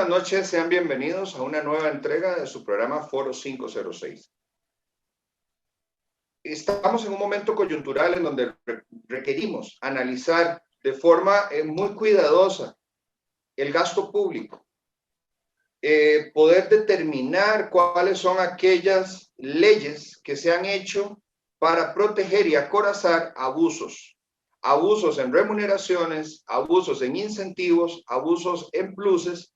buenas noches, sean bienvenidos a una nueva entrega de su programa Foro 506. Estamos en un momento coyuntural en donde requerimos analizar de forma muy cuidadosa el gasto público, poder determinar cuáles son aquellas leyes que se han hecho para proteger y acorazar abusos en remuneraciones, abusos en incentivos, abusos en pluses,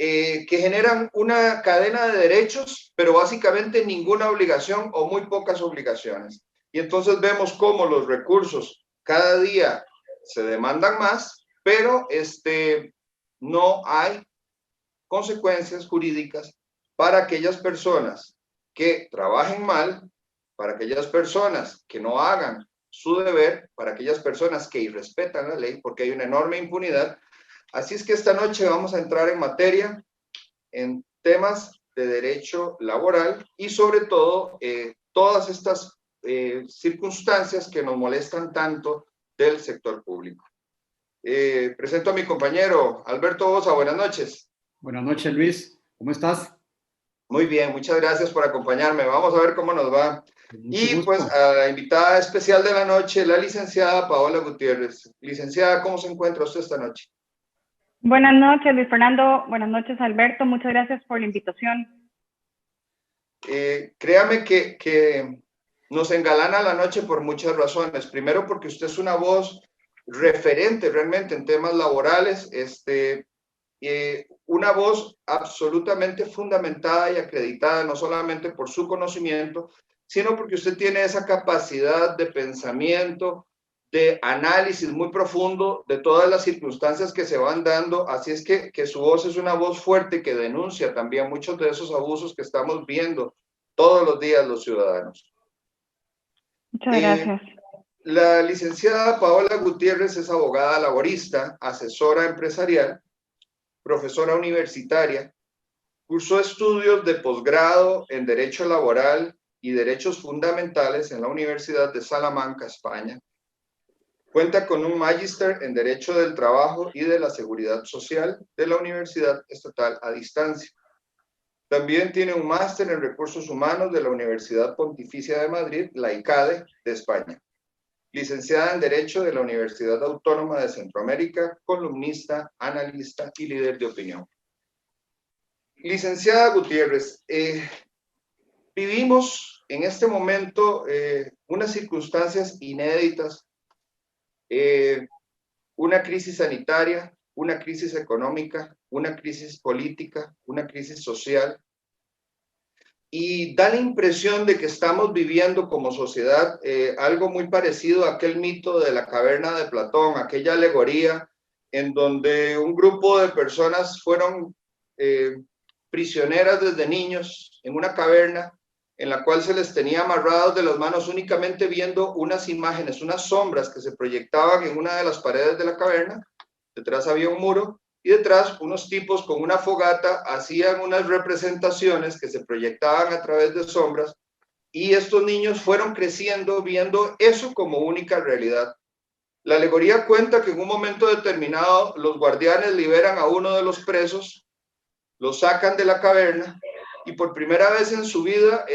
que generan una cadena de derechos, pero básicamente ninguna obligación o muy pocas obligaciones. Y entonces vemos cómo los recursos cada día se demandan más, pero no hay consecuencias jurídicas para aquellas personas que trabajen mal, para aquellas personas que no hagan su deber, para aquellas personas que irrespetan la ley, porque hay una enorme impunidad. Así es que esta noche vamos a entrar en materia, en temas de derecho laboral y sobre todo todas estas circunstancias que nos molestan tanto del sector público. Presento a mi compañero Alberto Bosa. Buenas noches. Buenas noches, Luis. ¿Cómo estás? Muy bien, muchas gracias por acompañarme. Vamos a ver cómo nos va. Y pues a la invitada especial de la noche, la licenciada Paola Gutiérrez. Licenciada, ¿cómo se encuentra usted esta noche? Buenas noches, Luis Fernando. Buenas noches, Alberto. Muchas gracias por la invitación. Créame que nos engalana la noche por muchas razones. Primero, porque usted es una voz referente realmente en temas laborales, una voz absolutamente fundamentada y acreditada, no solamente por su conocimiento, sino porque usted tiene esa capacidad de pensamiento, de análisis muy profundo de todas las circunstancias que se van dando. Así es que su voz es una voz fuerte que denuncia también muchos de esos abusos que estamos viendo todos los días los ciudadanos. Muchas gracias. La licenciada Paola Gutiérrez es abogada laborista, asesora empresarial, profesora universitaria, cursó estudios de posgrado en Derecho Laboral y Derechos Fundamentales en la Universidad de Salamanca, España. Cuenta con un magíster en Derecho del Trabajo y de la Seguridad Social de la Universidad Estatal a Distancia. También tiene un máster en Recursos Humanos de la Universidad Pontificia de Madrid, la ICADE, de España. Licenciada en Derecho de la Universidad Autónoma de Centroamérica, columnista, analista y líder de opinión. Licenciada Gutiérrez, vivimos en este momento unas circunstancias inéditas, una crisis sanitaria, una crisis económica, una crisis política, una crisis social, y da la impresión de que estamos viviendo como sociedad algo muy parecido a aquel mito de la caverna de Platón, aquella alegoría en donde un grupo de personas fueron prisioneras desde niños en una caverna en la cual se les tenía amarrados de las manos únicamente viendo unas imágenes, unas sombras que se proyectaban en una de las paredes de la caverna. Detrás había un muro y detrás unos tipos con una fogata hacían unas representaciones que se proyectaban a través de sombras, y estos niños fueron creciendo viendo eso como única realidad. La alegoría cuenta que en un momento determinado los guardianes liberan a uno de los presos, lo sacan de la caverna y por primera vez en su vida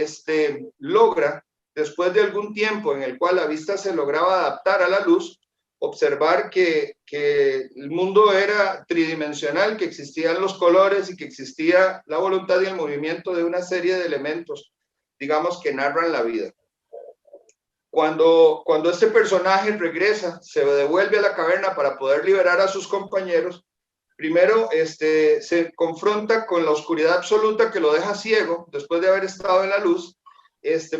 logra, después de algún tiempo en el cual la vista se lograba adaptar a la luz, observar que el mundo era tridimensional, que existían los colores y que existía la voluntad y el movimiento de una serie de elementos, digamos, que narran la vida. Cuando este personaje regresa, se devuelve a la caverna para poder liberar a sus compañeros, primero se confronta con la oscuridad absoluta que lo deja ciego después de haber estado en la luz.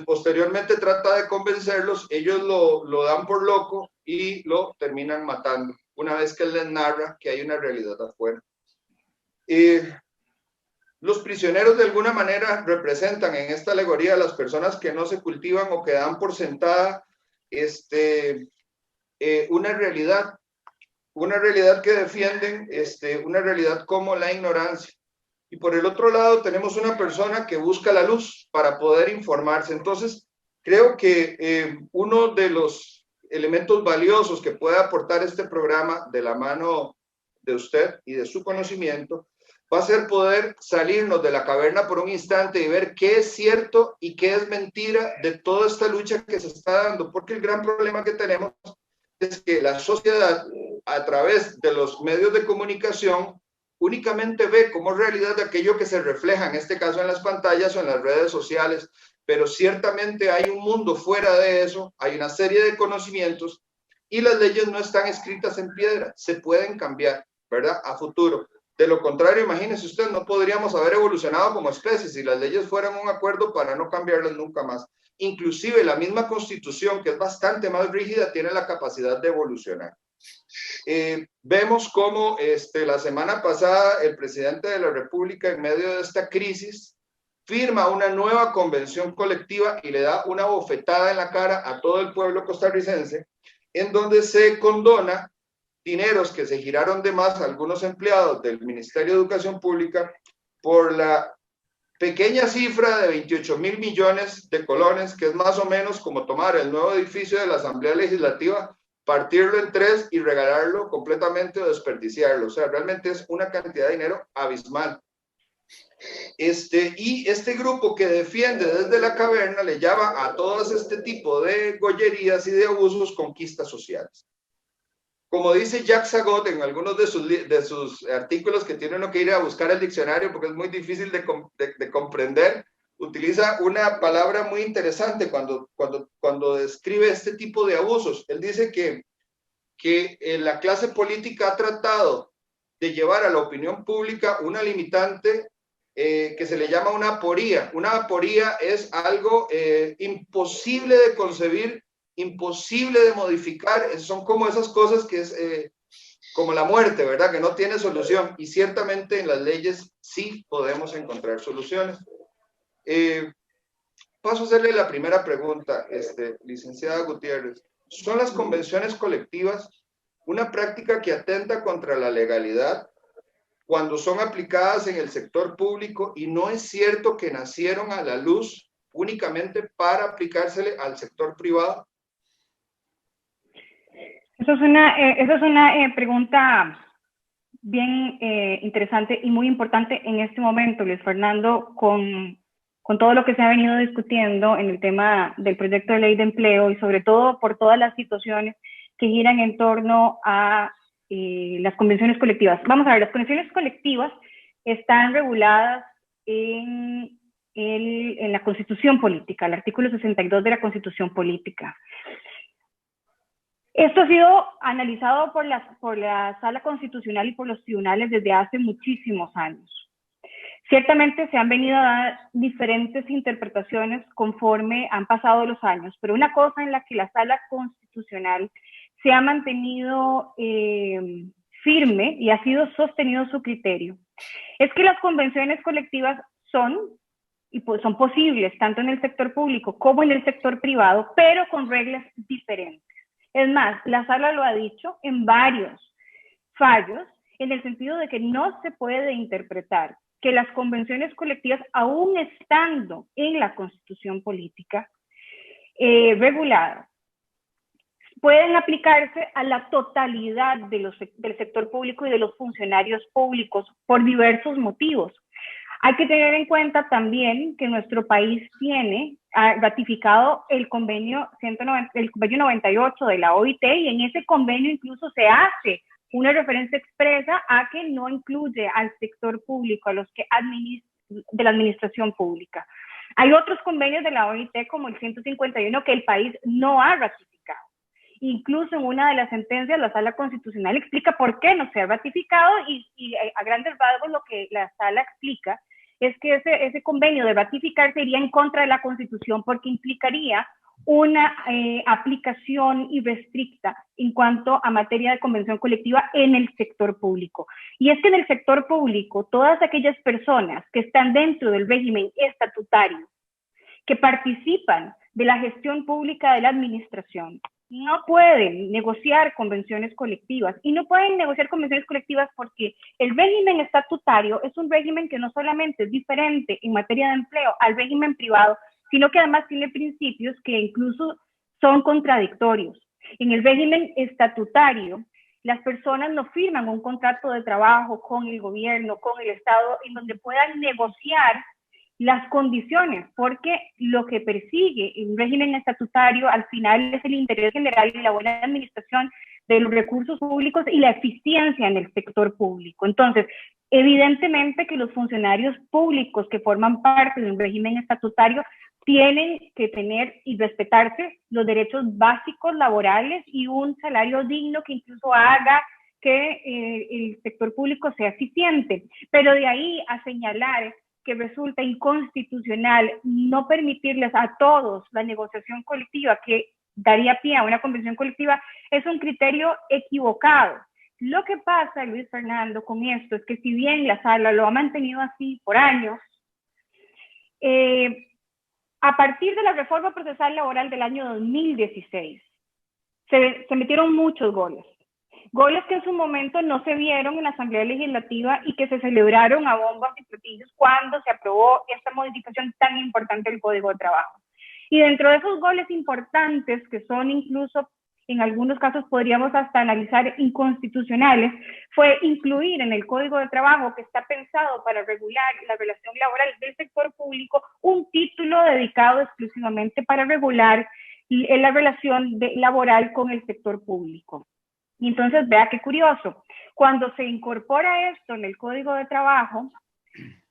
Posteriormente trata de convencerlos, ellos lo dan por loco y lo terminan matando, una vez que él les narra que hay una realidad afuera. Los prisioneros de alguna manera representan en esta alegoría a las personas que no se cultivan o que dan por sentada una realidad que defienden, una realidad como la ignorancia. Y por el otro lado tenemos una persona que busca la luz para poder informarse. Entonces, creo que uno de los elementos valiosos que puede aportar este programa de la mano de usted y de su conocimiento va a ser poder salirnos de la caverna por un instante y ver qué es cierto y qué es mentira de toda esta lucha que se está dando, porque el gran problema que tenemos es que la sociedad, a través de los medios de comunicación, únicamente ve como realidad aquello que se refleja, en este caso en las pantallas o en las redes sociales, pero ciertamente hay un mundo fuera de eso, hay una serie de conocimientos y las leyes no están escritas en piedra, se pueden cambiar, ¿verdad? A futuro. De lo contrario, imagínese usted, no podríamos haber evolucionado como especie si las leyes fueran un acuerdo para no cambiarlas nunca más. Inclusive la misma Constitución, que es bastante más rígida, tiene la capacidad de evolucionar. Vemos cómo la semana pasada el presidente de la República, en medio de esta crisis, firma una nueva convención colectiva y le da una bofetada en la cara a todo el pueblo costarricense, en donde se condona dineros que se giraron de más a algunos empleados del Ministerio de Educación Pública por la pequeña cifra de 28.000 millones de colones, que es más o menos como tomar el nuevo edificio de la Asamblea Legislativa, partirlo en tres y regalarlo completamente o desperdiciarlo. O sea, realmente es una cantidad de dinero abismal. Y este grupo que defiende desde la caverna le llama a todas este tipo de gollerías y de abusos conquistas sociales. Como dice Jacques Sagot en algunos de sus artículos, que tiene uno que ir a buscar el diccionario porque es muy difícil de comprender, utiliza una palabra muy interesante cuando describe este tipo de abusos. Él dice que la clase política ha tratado de llevar a la opinión pública una limitante que se le llama una aporía. Una aporía es algo imposible de concebir, imposible de modificar, son como esas cosas que es como la muerte, ¿verdad? Que no tiene solución, y ciertamente en las leyes sí podemos encontrar soluciones. Paso a hacerle la primera pregunta, licenciada Gutiérrez. ¿Son las convenciones colectivas una práctica que atenta contra la legalidad cuando son aplicadas en el sector público y no es cierto que nacieron a la luz únicamente para aplicársele al sector privado? Eso es una pregunta bien interesante y muy importante en este momento, Luis Fernando, con todo lo que se ha venido discutiendo en el tema del proyecto de ley de empleo y sobre todo por todas las situaciones que giran en torno a las convenciones colectivas. Vamos a ver, las convenciones colectivas están reguladas en la Constitución Política, el artículo 62 de la Constitución Política. Esto ha sido analizado por la Sala Constitucional y por los tribunales desde hace muchísimos años. Ciertamente se han venido a dar diferentes interpretaciones conforme han pasado los años, pero una cosa en la que la Sala Constitucional se ha mantenido firme y ha sido sostenido su criterio es que las convenciones colectivas son posibles tanto en el sector público como en el sector privado, pero con reglas diferentes. Es más, la Sala lo ha dicho en varios fallos, en el sentido de que no se puede interpretar que las convenciones colectivas, aún estando en la Constitución Política regulada, pueden aplicarse a la totalidad del sector público y de los funcionarios públicos por diversos motivos. Hay que tener en cuenta también que nuestro país ha ratificado el convenio 98 de la OIT, y en ese convenio incluso se hace una referencia expresa a que no incluye al sector público, a los que de la administración pública. Hay otros convenios de la OIT, como el 151, que el país no ha ratificado. Incluso en una de las sentencias, la Sala Constitucional explica por qué no se ha ratificado, y a grandes rasgos lo que la Sala explica es que ese convenio de ratificarse iría en contra de la Constitución porque implicaría una aplicación irrestricta en cuanto a materia de convención colectiva en el sector público. Y es que en el sector público, todas aquellas personas que están dentro del régimen estatutario, que participan de la gestión pública de la administración, no pueden negociar convenciones colectivas, y no pueden negociar convenciones colectivas porque el régimen estatutario es un régimen que no solamente es diferente en materia de empleo al régimen privado, sino que además tiene principios que incluso son contradictorios. En el régimen estatutario las personas no firman un contrato de trabajo con el gobierno, con el Estado, en donde puedan negociar las condiciones, porque lo que persigue un régimen estatutario al final es el interés general y la buena administración de los recursos públicos y la eficiencia en el sector público. Entonces, evidentemente que los funcionarios públicos que forman parte de un régimen estatutario tienen que tener y respetarse los derechos básicos laborales y un salario digno que incluso haga que el sector público sea eficiente. Pero de ahí a señalar que resulta inconstitucional no permitirles a todos la negociación colectiva que daría pie a una convención colectiva es un criterio equivocado. Lo que pasa, Luis Fernando, con esto es que si bien la sala lo ha mantenido así por años, a partir de la reforma procesal laboral del año 2016, se metieron muchos goles. Goles que en su momento no se vieron en la Asamblea Legislativa y que se celebraron a bombas y platillos cuando se aprobó esta modificación tan importante del Código de Trabajo. Y dentro de esos goles importantes, que son incluso, en algunos casos podríamos hasta analizar inconstitucionales, fue incluir en el Código de Trabajo, que está pensado para regular la relación laboral del sector público, un título dedicado exclusivamente para regular la relación laboral con el sector público. Y entonces, vea qué curioso, cuando se incorpora esto en el Código de Trabajo,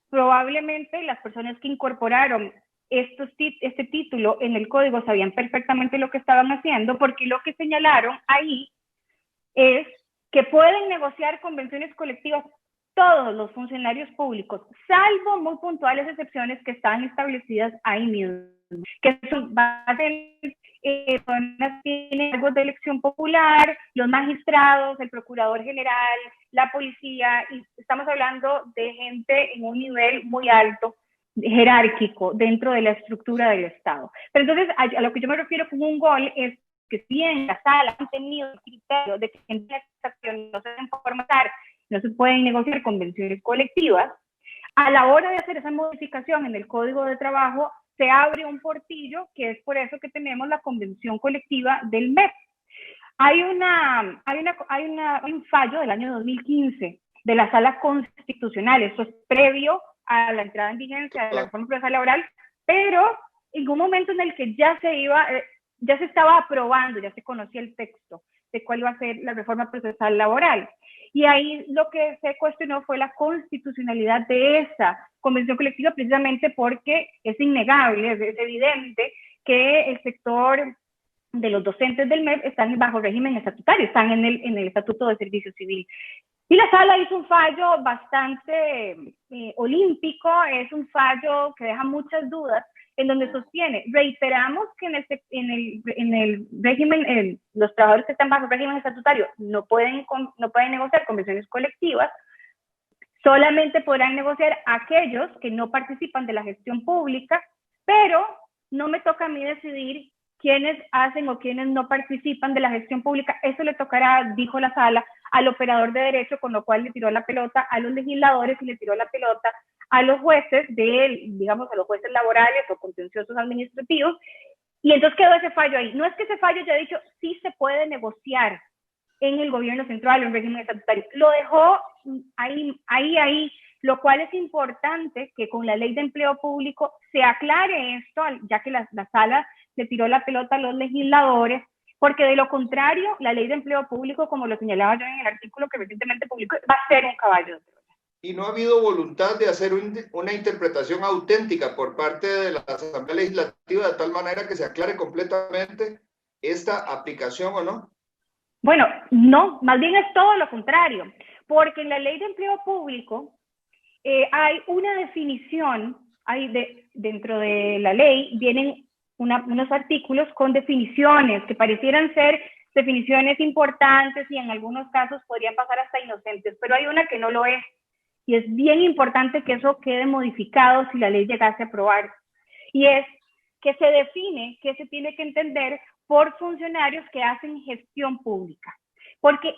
probablemente las personas que incorporaron este título en el código sabían perfectamente lo que estaban haciendo, porque lo que señalaron ahí es que pueden negociar convenciones colectivas todos los funcionarios públicos, salvo muy puntuales excepciones que están establecidas ahí mismo, que son personas que tienen cargos de elección popular, los magistrados, el procurador general, la policía, y estamos hablando de gente en un nivel muy alto, jerárquico, dentro de la estructura del Estado. Pero entonces, a lo que yo me refiero con un gol es que si bien la sala han tenido el criterio de que en esta acción no se deben formalizar, no se pueden negociar convenciones colectivas, a la hora de hacer esa modificación en el Código de Trabajo, se abre un portillo, que es por eso que tenemos la convención colectiva del MEP. Hay un fallo del año 2015 de la Sala Constitucional, esto es previo a la entrada en vigencia de la reforma procesal laboral, pero en un momento en el que ya se estaba aprobando, ya se conocía el texto de cuál iba a ser la reforma procesal laboral. Y ahí lo que se cuestionó fue la constitucionalidad de esa convención colectiva, precisamente porque es innegable, es evidente que el sector de los docentes del MEP están bajo régimen estatutario, están en el Estatuto de Servicio Civil. Y la sala hizo un fallo bastante olímpico, es un fallo que deja muchas dudas, en donde sostiene, reiteramos que en el régimen, los trabajadores que están bajo régimen estatutario no pueden negociar convenciones colectivas, solamente podrán negociar aquellos que no participan de la gestión pública, pero no me toca a mí decidir quiénes hacen o quiénes no participan de la gestión pública. Eso le tocará, dijo la sala, al operador de derecho, con lo cual le tiró la pelota a los legisladores y le tiró la pelota a los jueces a los jueces laborales o contenciosos administrativos, y entonces quedó ese fallo ahí. No es que ese fallo haya dicho sí se puede negociar en el gobierno central o en régimen estatutario, lo dejó ahí, lo cual es importante que con la ley de empleo público se aclare esto, ya que la sala le tiró la pelota a los legisladores, porque de lo contrario, la ley de empleo público, como lo señalaba yo en el artículo que recientemente publicó, va a ser un caballo de Troya. Y no ha habido voluntad de hacer una interpretación auténtica por parte de la Asamblea Legislativa de tal manera que se aclare completamente esta aplicación, ¿o no? Bueno, no, más bien es todo lo contrario, porque en la ley de empleo público hay una definición, dentro de la ley vienen unos artículos con definiciones que parecieran ser definiciones importantes y en algunos casos podrían pasar hasta inocentes, pero hay una que no lo es. Y es bien importante que eso quede modificado si la ley llegase a aprobar. Y es que se define qué se tiene que entender por funcionarios que hacen gestión pública. Porque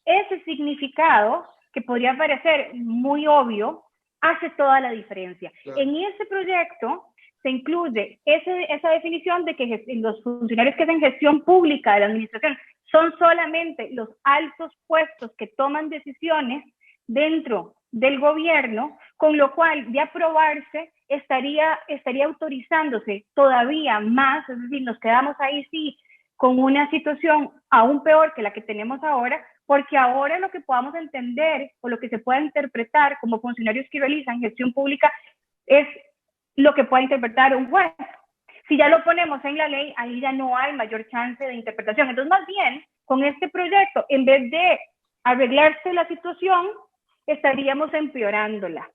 ese significado, que podría parecer muy obvio, hace toda la diferencia. Claro. En ese proyecto se incluye esa definición de que los funcionarios que hacen gestión pública de la administración son solamente los altos puestos que toman decisiones dentro del gobierno, con lo cual de aprobarse estaría autorizándose todavía más, es decir, nos quedamos ahí sí con una situación aún peor que la que tenemos ahora, porque ahora lo que podamos entender o lo que se pueda interpretar como funcionarios que realizan gestión pública es lo que pueda interpretar un juez. Si ya lo ponemos en la ley, ahí ya no hay mayor chance de interpretación. Entonces, más bien, con este proyecto, en vez de arreglarse la situación, estaríamos empeorándola.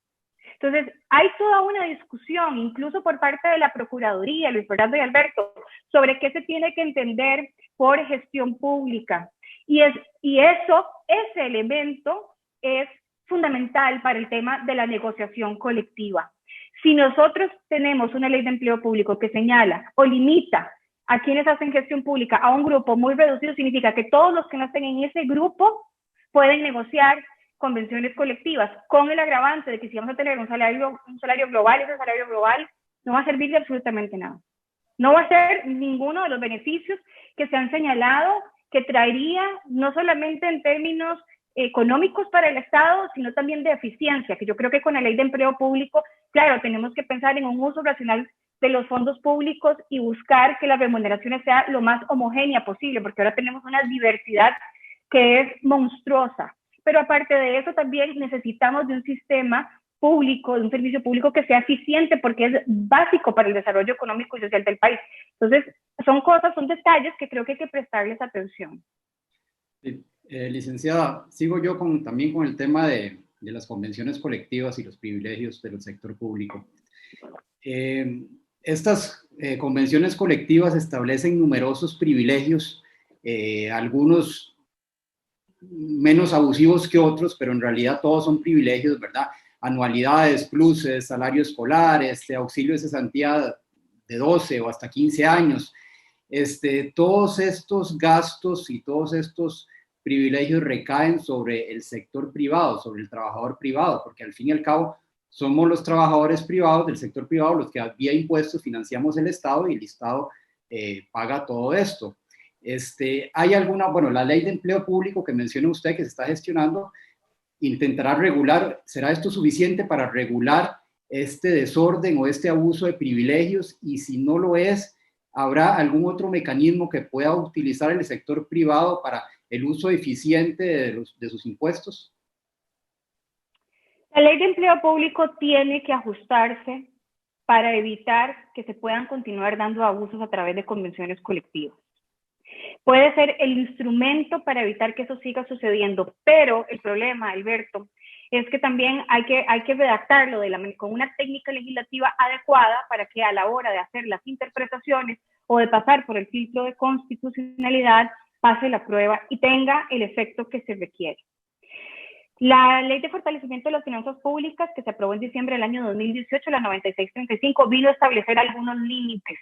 Entonces, hay toda una discusión, incluso por parte de la Procuraduría, Luis Fernando y Alberto, sobre qué se tiene que entender por gestión pública. Y ese elemento es fundamental para el tema de la negociación colectiva. Si nosotros tenemos una ley de empleo público que señala o limita a quienes hacen gestión pública a un grupo muy reducido, significa que todos los que no estén en ese grupo pueden negociar convenciones colectivas, con el agravante de que si vamos a tener un salario global, ese salario global no va a servir de absolutamente nada. No va a ser ninguno de los beneficios que se han señalado que traería, no solamente en términos económicos para el Estado, sino también de eficiencia, que yo creo que con la ley de empleo público, claro, tenemos que pensar en un uso racional de los fondos públicos y buscar que las remuneraciones sean lo más homogénea posible, porque ahora tenemos una diversidad que es monstruosa. Pero aparte de eso, también necesitamos de un sistema público, de un servicio público que sea eficiente, porque es básico para el desarrollo económico y social del país. Entonces, son detalles que creo que hay que prestarles atención. Sí. Licenciada, sigo yo también con el tema de las convenciones colectivas y los privilegios del sector público. Estas convenciones colectivas establecen numerosos privilegios, algunos menos abusivos que otros, pero en realidad todos son privilegios, ¿verdad? Anualidades, pluses, salario escolar, auxilio de cesantía de 12 o hasta 15 años. Todos estos gastos y todos estos privilegios recaen sobre el sector privado, sobre el trabajador privado, porque al fin y al cabo somos los trabajadores privados del sector privado los que vía impuestos financiamos el Estado y el Estado paga todo esto. ¿Hay la ley de empleo público que menciona usted que se está gestionando, intentará regular, será esto suficiente para regular este desorden o este abuso de privilegios? Y si no lo es, ¿habrá algún otro mecanismo que pueda utilizar el sector privado para el uso eficiente de sus impuestos? La ley de empleo público tiene que ajustarse para evitar que se puedan continuar dando abusos a través de convenciones colectivas. Puede ser el instrumento para evitar que eso siga sucediendo, pero el problema, Alberto, es que también hay que redactarlo con una técnica legislativa adecuada para que a la hora de hacer las interpretaciones o de pasar por el filtro de constitucionalidad pase la prueba y tenga el efecto que se requiere. La Ley de Fortalecimiento de las Finanzas Públicas, que se aprobó en diciembre del año 2018, la 9635, vino a establecer algunos límites.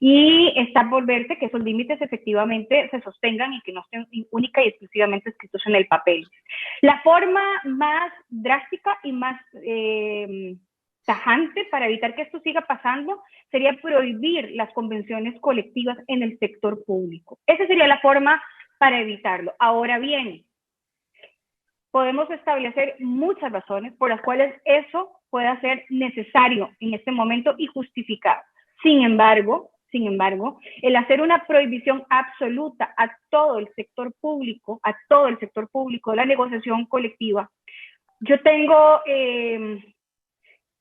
Y está por verse que esos límites efectivamente se sostengan y que no estén única y exclusivamente escritos en el papel. La forma más drástica y más tajante para evitar que esto siga pasando sería prohibir las convenciones colectivas en el sector público. Esa sería la forma para evitarlo. Ahora bien, podemos establecer muchas razones por las cuales eso pueda ser necesario en este momento y justificado. Sin embargo, el hacer una prohibición absoluta a todo el sector público de la negociación colectiva, yo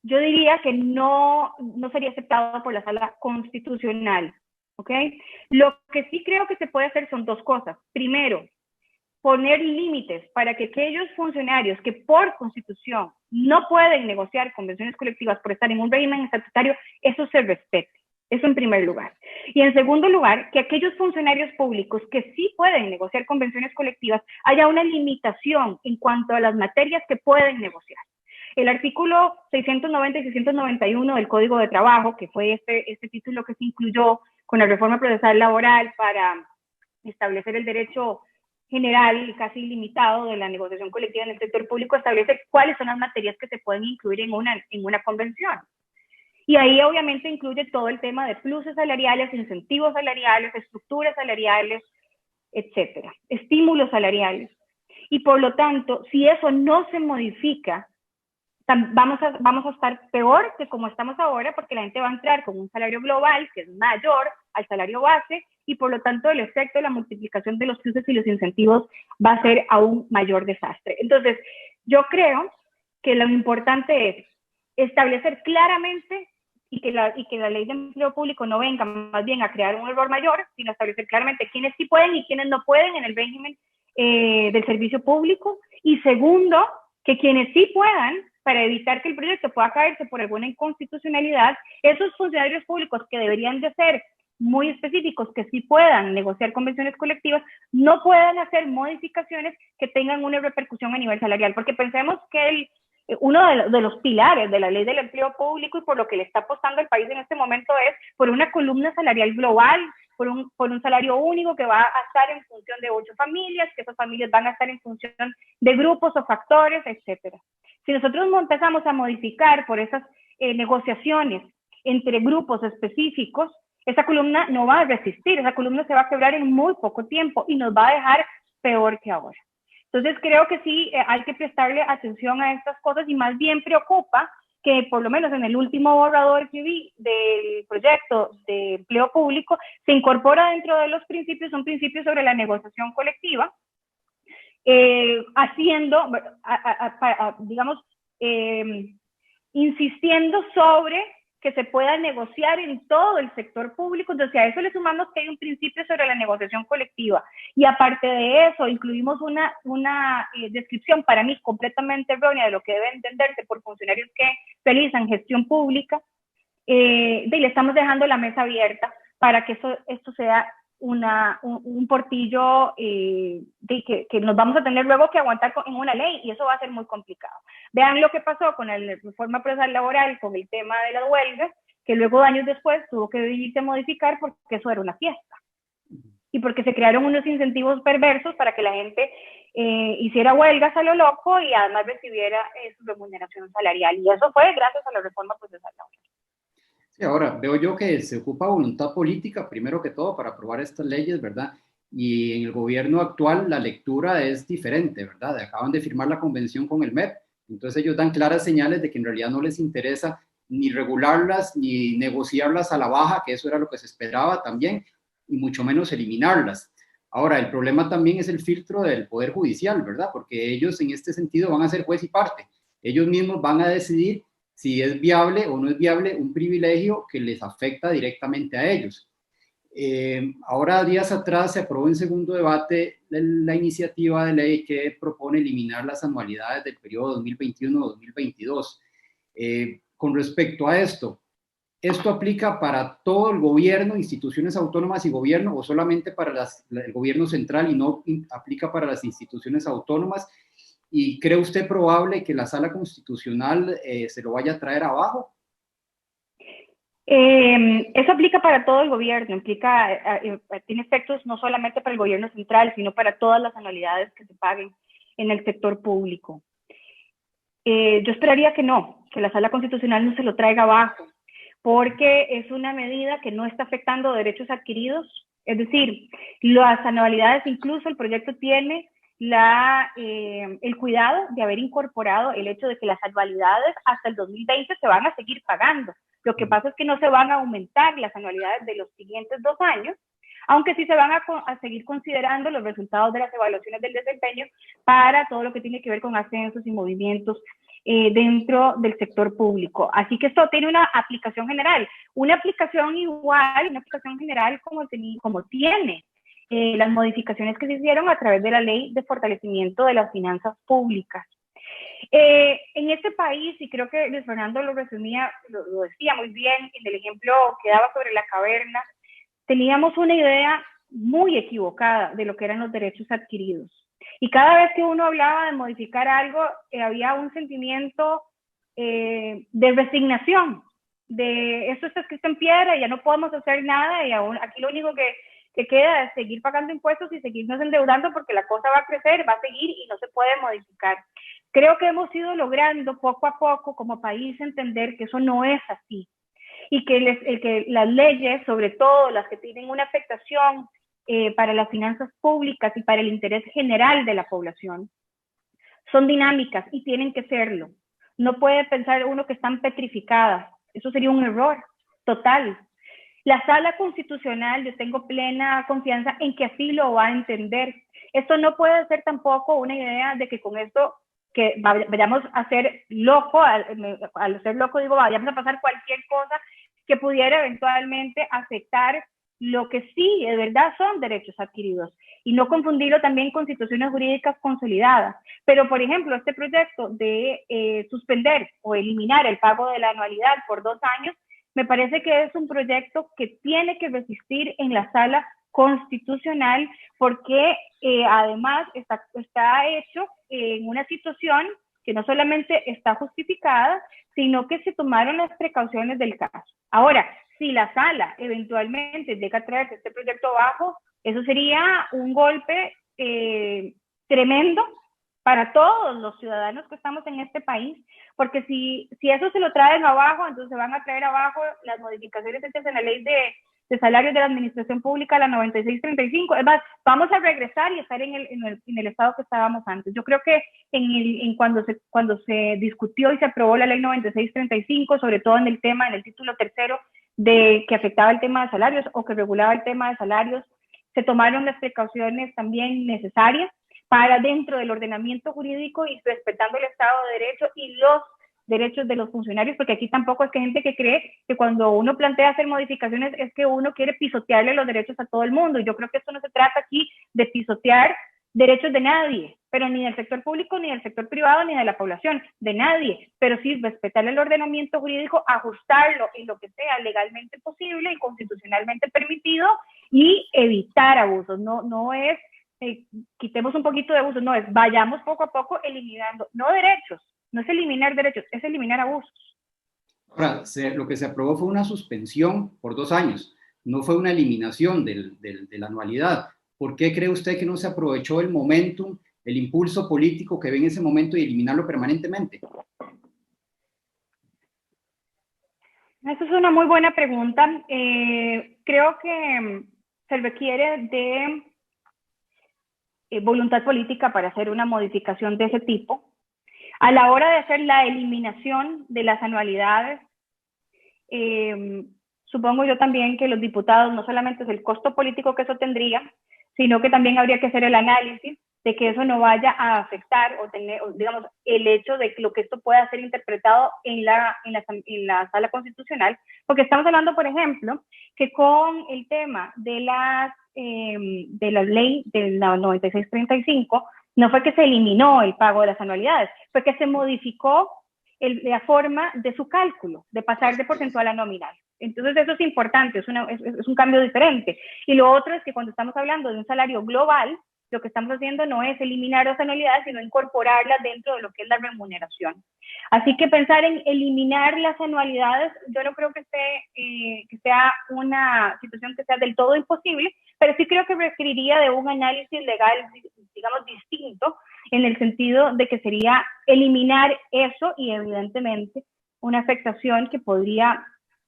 diría que no sería aceptado por la Sala Constitucional, ¿ok? Lo que sí creo que se puede hacer son dos cosas. Primero, poner límites para que aquellos funcionarios que por Constitución no pueden negociar convenciones colectivas por estar en un régimen estatutario, eso se respete. Eso en primer lugar. Y en segundo lugar, que aquellos funcionarios públicos que sí pueden negociar convenciones colectivas, haya una limitación en cuanto a las materias que pueden negociar. El artículo 690 y 691 del Código de Trabajo, que fue este título que se incluyó con la reforma procesal laboral para establecer el derecho general y casi ilimitado de la negociación colectiva en el sector público, establece cuáles son las materias que se pueden incluir en una convención. Y ahí obviamente incluye todo el tema de pluses salariales, incentivos salariales, estructuras salariales, etcétera, estímulos salariales. Y por lo tanto, si eso no se modifica, vamos a estar peor que como estamos ahora, porque la gente va a entrar con un salario global que es mayor al salario base, y por lo tanto el efecto de la multiplicación de los pluses y los incentivos va a ser aún mayor desastre. Entonces, yo creo que lo importante es establecer claramente y que la ley de empleo público no venga más bien a crear un error mayor, sino establecer claramente quiénes sí pueden y quiénes no pueden en el régimen del servicio público. Y segundo, que quienes sí puedan, para evitar que el proyecto pueda caerse por alguna inconstitucionalidad, esos funcionarios públicos que deberían de ser muy específicos, que sí puedan negociar convenciones colectivas, no puedan hacer modificaciones que tengan una repercusión a nivel salarial, porque pensemos que uno de los pilares de la ley del empleo público y por lo que le está apostando el país en este momento es por una columna salarial global, por un salario único que va a estar en función de 8 familias, que esas familias van a estar en función de grupos o factores, etcétera. Si nosotros empezamos a modificar por esas negociaciones entre grupos específicos, esa columna no va a resistir, esa columna se va a quebrar en muy poco tiempo y nos va a dejar peor que ahora. Entonces creo que sí hay que prestarle atención a estas cosas y más bien preocupa que por lo menos en el último borrador que vi del proyecto de empleo público se incorpora dentro de los principios un principio sobre la negociación colectiva, haciendo, digamos, insistiendo sobre que se pueda negociar en todo el sector público. Entonces a eso le sumamos que hay un principio sobre la negociación colectiva y aparte de eso incluimos una descripción para mí completamente errónea de lo que debe entenderse por funcionarios que realizan gestión pública, y le estamos dejando la mesa abierta para que esto sea un portillo que nos vamos a tener luego que aguantar en una ley y eso va a ser muy complicado. Vean lo que pasó con la reforma procesal laboral, con el tema de las huelgas, que luego años después tuvo que venirse a modificar porque eso era una fiesta y porque se crearon unos incentivos perversos para que la gente hiciera huelgas a lo loco y además recibiera su remuneración salarial, y eso fue gracias a la reforma procesal laboral. Sí, ahora veo yo que se ocupa voluntad política, primero que todo, para aprobar estas leyes, ¿verdad? Y en el gobierno actual la lectura es diferente, ¿verdad? Acaban de firmar la convención con el MEP, entonces ellos dan claras señales de que en realidad no les interesa ni regularlas, ni negociarlas a la baja, que eso era lo que se esperaba también, y mucho menos eliminarlas. Ahora, el problema también es el filtro del Poder Judicial, ¿verdad? Porque ellos en este sentido van a ser juez y parte. Ellos mismos van a decidir si es viable o no es viable un privilegio que les afecta directamente a ellos. Ahora, días atrás, se aprobó en segundo debate la iniciativa de ley que propone eliminar las anualidades del periodo 2021-2022. Con respecto a esto aplica para todo el gobierno, instituciones autónomas y gobierno, o solamente para el gobierno central y no aplica para las instituciones autónomas? ¿Y cree usted probable que la Sala Constitucional se lo vaya a traer abajo? Eso aplica para todo el gobierno, tiene efectos no solamente para el gobierno central, sino para todas las anualidades que se paguen en el sector público. Yo esperaría que no, que la Sala Constitucional no se lo traiga abajo, porque es una medida que no está afectando derechos adquiridos, es decir, las anualidades, incluso el proyecto tiene el cuidado de haber incorporado el hecho de que las anualidades hasta el 2020 se van a seguir pagando. Lo que pasa es que no se van a aumentar las anualidades de los siguientes 2 años, aunque sí se van a seguir considerando los resultados de las evaluaciones del desempeño para todo lo que tiene que ver con ascensos y movimientos dentro del sector público. Así que esto tiene una aplicación general, una aplicación general como tiene las modificaciones que se hicieron a través de la Ley de Fortalecimiento de las Finanzas Públicas. En este país, y creo que Luis Fernando lo resumía, lo decía muy bien en el ejemplo que daba sobre la caverna, teníamos una idea muy equivocada de lo que eran los derechos adquiridos. Y cada vez que uno hablaba de modificar algo, había un sentimiento de resignación, de esto está escrito en piedra, ya no podemos hacer nada, y aquí lo único que queda es seguir pagando impuestos y seguirnos endeudando porque la cosa va a crecer, va a seguir y no se puede modificar. Creo que hemos ido logrando poco a poco como país entender que eso no es así y que las leyes, sobre todo las que tienen una afectación para las finanzas públicas y para el interés general de la población, son dinámicas y tienen que serlo. No puede pensar uno que están petrificadas. Eso sería un error total. La Sala Constitucional, yo tengo plena confianza en que así lo va a entender. Esto no puede ser tampoco una idea de que con esto que vayamos a ser loco, al ser loco digo, vayamos a pasar cualquier cosa que pudiera eventualmente afectar lo que sí, de verdad, son derechos adquiridos, y no confundirlo también con situaciones jurídicas consolidadas. Pero, por ejemplo, este proyecto de suspender o eliminar el pago de la anualidad por 2 años, me parece que es un proyecto que tiene que resistir en la Sala Constitucional, porque además está hecho en una situación que no solamente está justificada, sino que se tomaron las precauciones del caso. Ahora, si la Sala eventualmente llega a traerse este proyecto abajo, eso sería un golpe tremendo para todos los ciudadanos que estamos en este país, porque si eso se lo traen abajo, entonces van a traer abajo las modificaciones hechas en la ley de salarios de la administración pública, la 9635. Es más, vamos a regresar y estar en el estado que estábamos antes. Yo creo que cuando se discutió y se aprobó la ley 9635, sobre todo en el título tercero, que afectaba el tema de salarios o que regulaba el tema de salarios, se tomaron las precauciones también necesarias para, dentro del ordenamiento jurídico y respetando el Estado de Derecho y los derechos de los funcionarios, porque aquí tampoco es que hay gente que cree que cuando uno plantea hacer modificaciones es que uno quiere pisotearle los derechos a todo el mundo. Y yo creo que esto no se trata aquí de pisotear derechos de nadie, pero ni del sector público, ni del sector privado, ni de la población, de nadie, pero sí respetar el ordenamiento jurídico, ajustarlo en lo que sea legalmente posible y constitucionalmente permitido y evitar abusos. No es quitemos un poquito de abusos, no, es vayamos poco a poco eliminando, no derechos, no es eliminar derechos, es eliminar abusos. Ahora, lo que se aprobó fue una suspensión por 2 años, no fue una eliminación de la anualidad. ¿Por qué cree usted que no se aprovechó el momentum, el impulso político que ve en ese momento y eliminarlo permanentemente? Esa es una muy buena pregunta. Creo que se requiere de voluntad política para hacer una modificación de ese tipo. A la hora de hacer la eliminación de las anualidades, supongo yo también que los diputados, no solamente es el costo político que eso tendría, sino que también habría que hacer el análisis de que eso no vaya a afectar digamos, el hecho de que lo que esto pueda ser interpretado en la Sala Constitucional, porque estamos hablando, por ejemplo, que con el tema de la ley de la 9635, no fue que se eliminó el pago de las anualidades, fue que se modificó la forma de su cálculo, de pasar de porcentual a nominal. Entonces eso es importante, es un cambio diferente. Y lo otro es que cuando estamos hablando de un salario global, lo que estamos haciendo no es eliminar las anualidades, sino incorporarlas dentro de lo que es la remuneración. Así que pensar en eliminar las anualidades, yo no creo que sea una situación que sea del todo imposible, pero sí creo que requeriría de un análisis legal, digamos, distinto, en el sentido de que sería eliminar eso y evidentemente una afectación que podría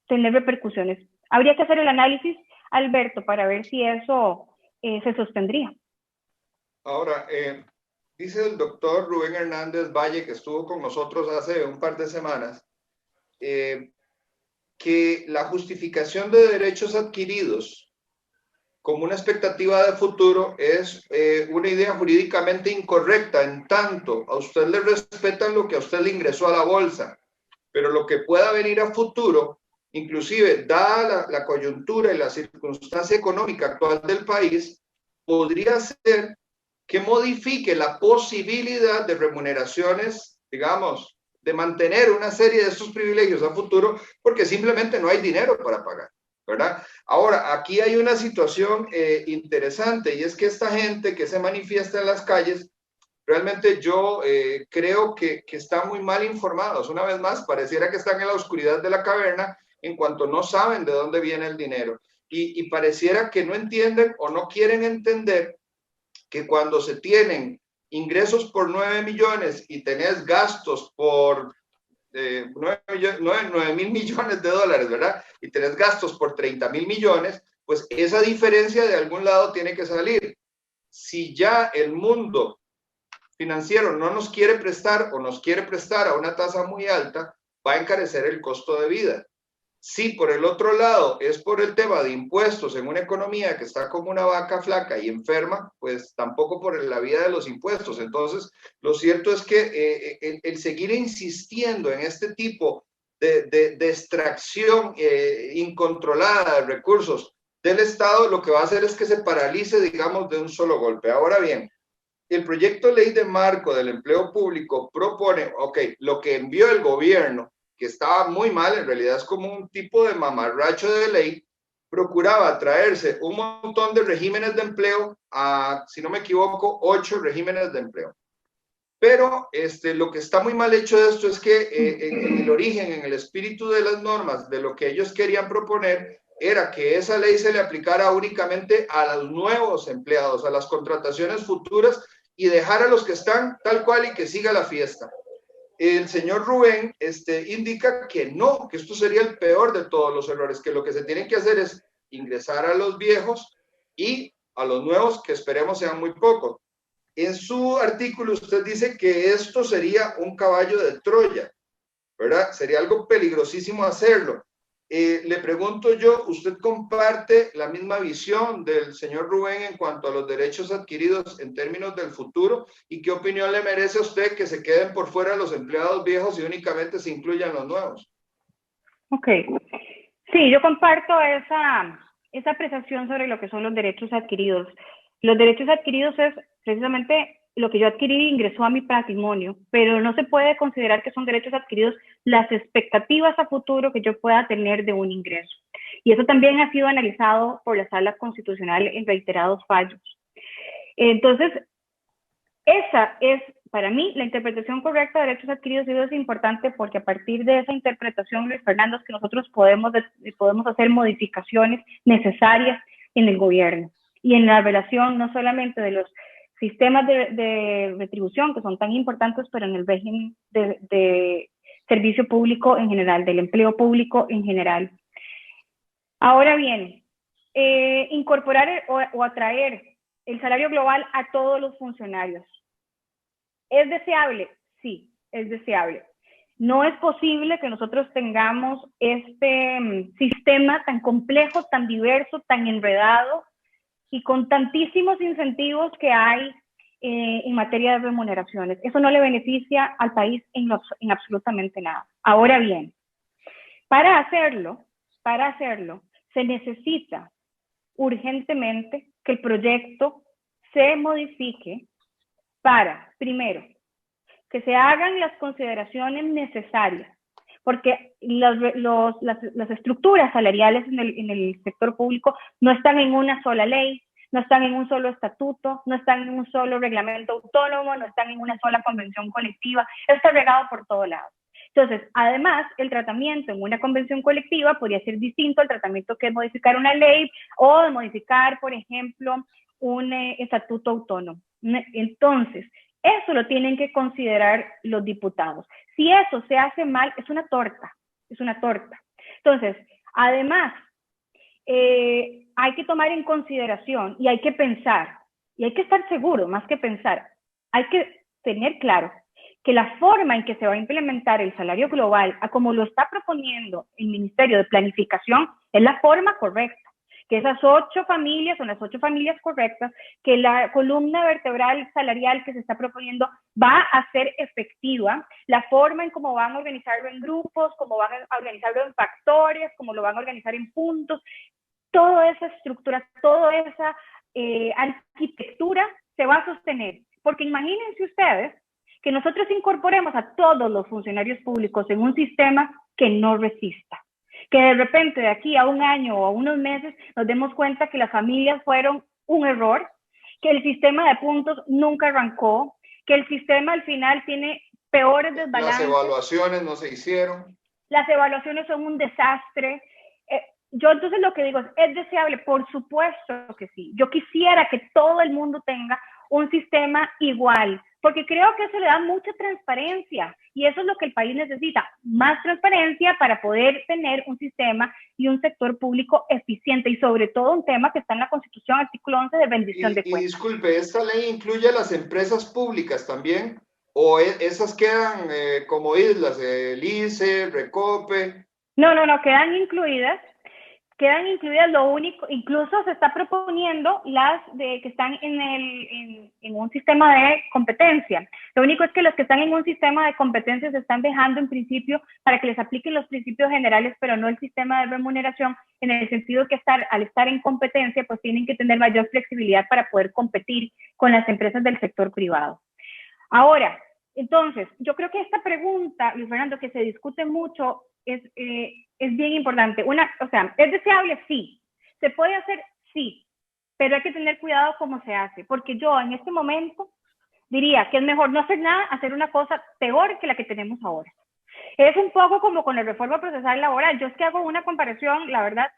tener repercusiones. Habría que hacer el análisis, Alberto, para ver si eso se sostendría. Ahora, dice el doctor Rubén Hernández Valle, que estuvo con nosotros hace un par de semanas, que la justificación de derechos adquiridos como una expectativa de futuro es una idea jurídicamente incorrecta, en tanto a usted le respetan lo que a usted le ingresó a la bolsa, pero lo que pueda venir a futuro, inclusive dada la coyuntura y la circunstancia económica actual del país, podría ser que modifique la posibilidad de remuneraciones, digamos, de mantener una serie de esos privilegios a futuro, porque simplemente no hay dinero para pagar, ¿verdad? Ahora, aquí hay una situación interesante, y es que esta gente que se manifiesta en las calles, realmente yo creo que están muy mal informados. Una vez más, pareciera que están en la oscuridad de la caverna en cuanto no saben de dónde viene el dinero. Y pareciera que no entienden o no quieren entender que cuando se tienen ingresos por 9 millones y tenés gastos por 9 mil millones de dólares, ¿verdad? Y tenés gastos por 30 mil millones, pues esa diferencia de algún lado tiene que salir. Si ya el mundo financiero no nos quiere prestar o nos quiere prestar a una tasa muy alta, va a encarecer el costo de vida. Si por el otro lado es por el tema de impuestos en una economía que está como una vaca flaca y enferma, pues tampoco por la vía de los impuestos. Entonces, lo cierto es que el seguir insistiendo en este tipo de extracción incontrolada de recursos del Estado, lo que va a hacer es que se paralice, digamos, de un solo golpe. Ahora bien, el proyecto de ley de marco del empleo público propone, ok, lo que envió el gobierno, que estaba muy mal, en realidad es como un tipo de mamarracho de ley, procuraba traerse un montón de regímenes de empleo a, si no me equivoco, 8 regímenes de empleo. Pero lo que está muy mal hecho de esto es que en el origen, en el espíritu de las normas, de lo que ellos querían proponer, era que esa ley se le aplicara únicamente a los nuevos empleados, a las contrataciones futuras, y dejar a los que están tal cual y que siga la fiesta. El señor Rubén indica que no, que esto sería el peor de todos los errores, que lo que se tiene que hacer es ingresar a los viejos y a los nuevos, que esperemos sean muy pocos. En su artículo usted dice que esto sería un caballo de Troya, ¿verdad? Sería algo peligrosísimo hacerlo. Le pregunto yo, ¿usted comparte la misma visión del señor Rubén en cuanto a los derechos adquiridos en términos del futuro? ¿Y qué opinión le merece a usted que se queden por fuera los empleados viejos y únicamente se incluyan los nuevos? Ok. Sí, yo comparto esa apreciación sobre lo que son los derechos adquiridos. Los derechos adquiridos es precisamente lo que yo adquirí e ingresó a mi patrimonio, pero no se puede considerar que son derechos adquiridos las expectativas a futuro que yo pueda tener de un ingreso. Y eso también ha sido analizado por la Sala Constitucional en reiterados fallos. Entonces, esa es, para mí, la interpretación correcta de derechos adquiridos, y eso es importante porque a partir de esa interpretación, Luis Fernando, es que nosotros podemos hacer modificaciones necesarias en el gobierno y en la relación no solamente de los sistemas de retribución, que son tan importantes, pero en el régimen de servicio público en general, del empleo público en general. Ahora bien, incorporar o atraer el salario global a todos los funcionarios. ¿Es deseable? Sí, es deseable. No es posible que nosotros tengamos este sistema tan complejo, tan diverso, tan enredado y con tantísimos incentivos que hay en materia de remuneraciones. Eso no le beneficia al país en absolutamente nada. Ahora bien, para hacerlo, se necesita urgentemente que el proyecto se modifique para, primero, que se hagan las consideraciones necesarias, porque las estructuras salariales en el sector público no están en una sola ley, no están en un solo estatuto, no están en un solo reglamento autónomo, no están en una sola convención colectiva, está regado por todos lados. Entonces, además, el tratamiento en una convención colectiva podría ser distinto al tratamiento que es modificar una ley o de modificar, por ejemplo, un estatuto autónomo. Entonces, eso lo tienen que considerar los diputados. Si eso se hace mal, es una torta, es una torta. Entonces, además, hay que tomar en consideración y hay que pensar, y hay que estar seguro, más que pensar, hay que tener claro que la forma en que se va a implementar el salario global, a como lo está proponiendo el Ministerio de Planificación, es la forma correcta. Que esas 8 familias son las 8 familias correctas, que la columna vertebral salarial que se está proponiendo va a ser efectiva, la forma en cómo van a organizarlo en grupos, cómo van a organizarlo en factores, cómo lo van a organizar en puntos, toda esa estructura, toda esa arquitectura se va a sostener. Porque imagínense ustedes que nosotros incorporemos a todos los funcionarios públicos en un sistema que no resista. Que de repente de aquí a un año o a unos meses nos demos cuenta que las familias fueron un error, que el sistema de puntos nunca arrancó, que el sistema al final tiene peores desbalances. Las evaluaciones no se hicieron. Las evaluaciones son un desastre. Yo entonces lo que digo es deseable, por supuesto que sí. Yo quisiera que todo el mundo tenga un sistema igual, porque creo que eso le da mucha transparencia Y eso es lo que el país necesita, más transparencia para poder tener un sistema y un sector público eficiente, y sobre todo un tema que está en la Constitución, artículo 11 de rendición de cuentas. Y disculpe, ¿esta ley incluye a las empresas públicas también? ¿O esas quedan como islas, el ICE, Recope? No, quedan incluidas. Lo único, incluso se está proponiendo las que están en un sistema de competencia. Lo único es que los que están en un sistema de competencia se están dejando en principio para que les apliquen los principios generales, pero no el sistema de remuneración, en el sentido que al estar en competencia, pues tienen que tener mayor flexibilidad para poder competir con las empresas del sector privado. Ahora, entonces, yo creo que esta pregunta, Luis Fernando, que se discute mucho, es bien importante. O sea, ¿es deseable? Sí. ¿Se puede hacer? Sí. Pero hay que tener cuidado cómo se hace, porque yo en este momento diría que es mejor no hacer nada, hacer una cosa peor que la que tenemos ahora. Es un poco como con la reforma procesal laboral. Yo es que hago una comparación, la verdad,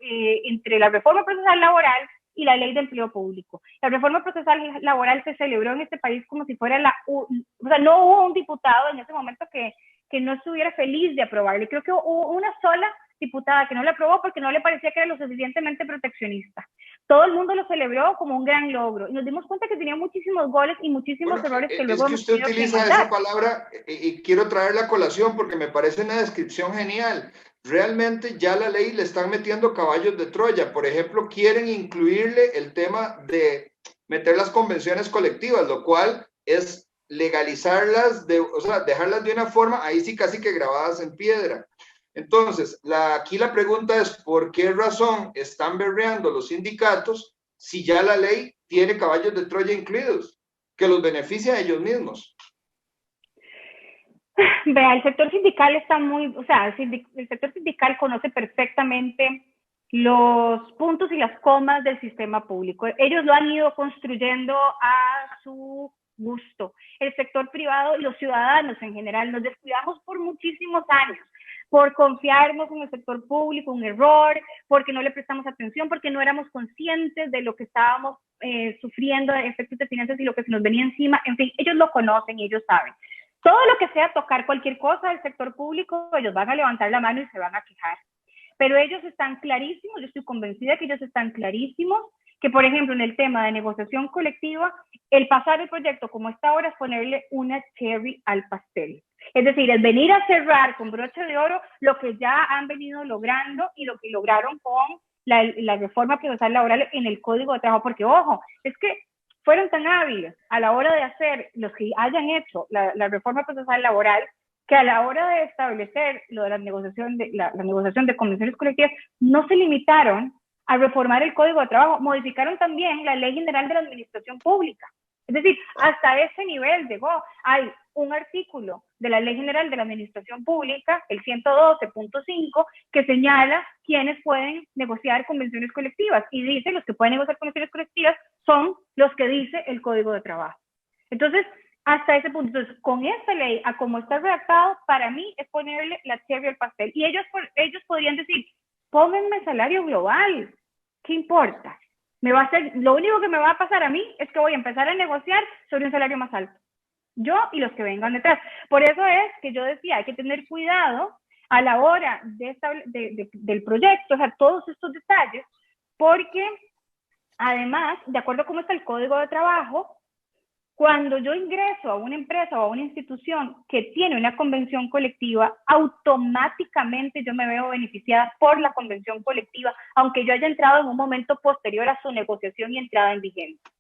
entre la reforma procesal laboral y la ley de empleo público. La reforma procesal laboral se celebró en este país como si fuera o sea, no hubo un diputado en ese momento que no estuviera feliz de aprobarlo. Creo que hubo una sola diputada que no lo aprobó porque no le parecía que era lo suficientemente proteccionista. Todo el mundo lo celebró como un gran logro y nos dimos cuenta que tenía muchísimos goles y muchísimos errores que luego es que usted utiliza esa palabra y quiero traerla a colación porque me parece una descripción genial. Realmente ya la ley le están metiendo caballos de Troya. Por ejemplo, quieren incluirle el tema de meter las convenciones colectivas, lo cual es legalizarlas, o sea, dejarlas de una forma, ahí sí casi que grabadas en piedra. Entonces, aquí la pregunta es, ¿por qué razón están berreando los sindicatos si ya la ley tiene caballos de Troya incluidos, que los beneficia a ellos mismos? Vea, el sector sindical está el sector sindical conoce perfectamente los puntos y las comas del sistema público. Ellos lo han ido construyendo a su gusto. El sector privado y los ciudadanos en general nos descuidamos por muchísimos años, por confiarnos en el sector público, un error, porque no le prestamos atención, porque no éramos conscientes de lo que estábamos sufriendo de efectos de finanzas y lo que se nos venía encima. En fin, ellos lo conocen y ellos saben. Todo lo que sea tocar cualquier cosa del sector público, ellos van a levantar la mano y se van a quejar. Pero ellos están clarísimos, yo estoy convencida que ellos están clarísimos, que por ejemplo en el tema de negociación colectiva, el pasar el proyecto como está ahora es ponerle una cherry al pastel. Es decir, es venir a cerrar con broche de oro lo que ya han venido logrando y lo que lograron con la reforma procesal laboral en el Código de Trabajo. Porque, ojo, es que fueron tan hábiles a la hora de hacer, los que hayan hecho la reforma procesal laboral, que a la hora de establecer lo de la negociación de convenciones colectivas, no se limitaron a reformar el Código de Trabajo, modificaron también la Ley General de la Administración Pública. Es decir, hasta ese nivel llegó. Hay un artículo de la Ley General de la Administración Pública, el 112.5, que señala quiénes pueden negociar convenciones colectivas y dice los que pueden negociar convenciones colectivas son los que dice el Código de Trabajo. Entonces, hasta ese punto. Entonces, con esta ley, a como está redactado, para mí es ponerle la cherry al pastel. Y ellos podrían decir, pónganme salario global, ¿qué importa? Lo único que me va a pasar a mí es que voy a empezar a negociar sobre un salario más alto. Yo y los que vengan detrás. Por eso es que yo decía, hay que tener cuidado a la hora del proyecto, o sea, todos estos detalles, porque además, de acuerdo a cómo está el Código de Trabajo, cuando yo ingreso a una empresa o a una institución que tiene una convención colectiva, automáticamente yo me veo beneficiada por la convención colectiva, aunque yo haya entrado en un momento posterior a su negociación y entrada en vigencia.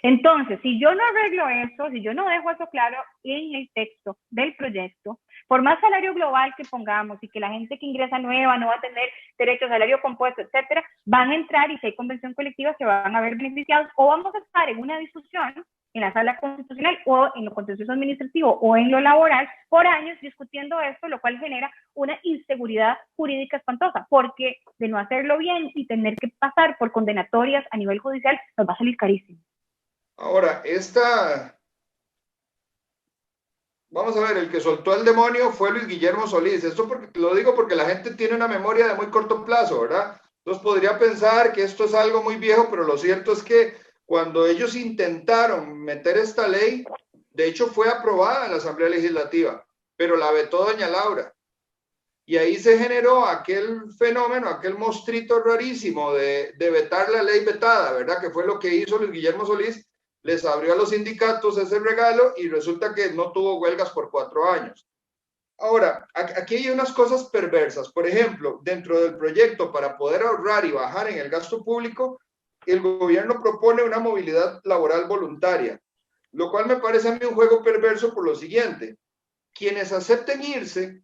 Entonces, si yo no arreglo eso, si yo no dejo eso claro en el texto del proyecto, por más salario global que pongamos y que la gente que ingresa nueva no va a tener derecho a salario compuesto, etcétera, van a entrar y si hay convención colectiva se van a ver beneficiados o vamos a estar en una discusión en la sala constitucional o en lo contencioso administrativo o en lo laboral por años discutiendo esto, lo cual genera una inseguridad jurídica espantosa, porque de no hacerlo bien y tener que pasar por condenatorias a nivel judicial nos va a salir carísimo. Ahora, vamos a ver, el que soltó al demonio fue Luis Guillermo Solís. Esto lo digo porque la gente tiene una memoria de muy corto plazo, ¿verdad? Entonces podría pensar que esto es algo muy viejo, pero lo cierto es que cuando ellos intentaron meter esta ley, de hecho fue aprobada en la Asamblea Legislativa. pero la vetó doña Laura. Y ahí se generó aquel fenómeno, aquel monstruito rarísimo de vetar la ley vetada, ¿verdad? Que fue lo que hizo Luis Guillermo Solís, les abrió a los sindicatos ese regalo y resulta que no tuvo huelgas por 4 años. Ahora, aquí hay unas cosas perversas. Por ejemplo, dentro del proyecto para poder ahorrar y bajar en el gasto público, el gobierno propone una movilidad laboral voluntaria, lo cual me parece a mí un juego perverso por lo siguiente. Quienes acepten irse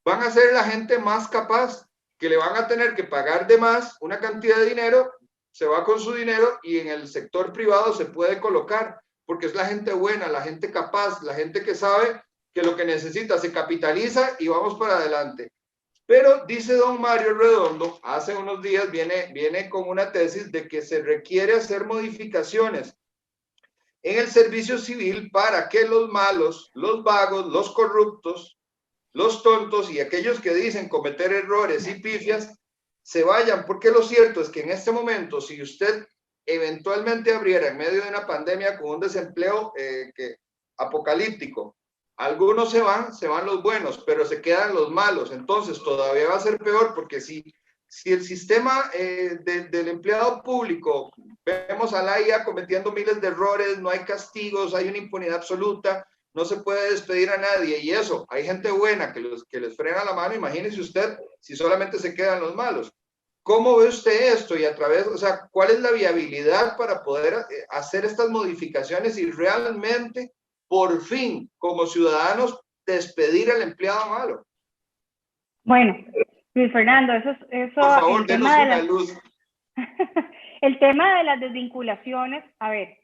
van a ser la gente más capaz, que le van a tener que pagar de más una cantidad de dinero, se va con su dinero y en el sector privado se puede colocar, porque es la gente buena, la gente capaz, la gente que sabe que lo que necesita se capitaliza y vamos para adelante. Pero dice don Mario Redondo, hace unos días viene con una tesis de que se requiere hacer modificaciones en el servicio civil para que los malos, los vagos, los corruptos, los tontos y aquellos que dicen cometer errores y pifias se vayan, porque lo cierto es que en este momento, si usted eventualmente abriera en medio de una pandemia con un desempleo apocalíptico, algunos se van los buenos, pero se quedan los malos, entonces todavía va a ser peor, porque si el sistema del empleado público, vemos a la IA cometiendo miles de errores, no hay castigos, hay una impunidad absoluta, no se puede despedir a nadie, y eso, hay gente buena que les frena la mano, imagínese usted si solamente se quedan los malos. ¿Cómo ve usted esto? Y a través, o sea, ¿cuál es la viabilidad para poder hacer estas modificaciones y realmente, por fin, como ciudadanos, despedir al empleado malo? Bueno, Luis Fernando, eso por favor, denos una luz. El tema de las desvinculaciones, a ver,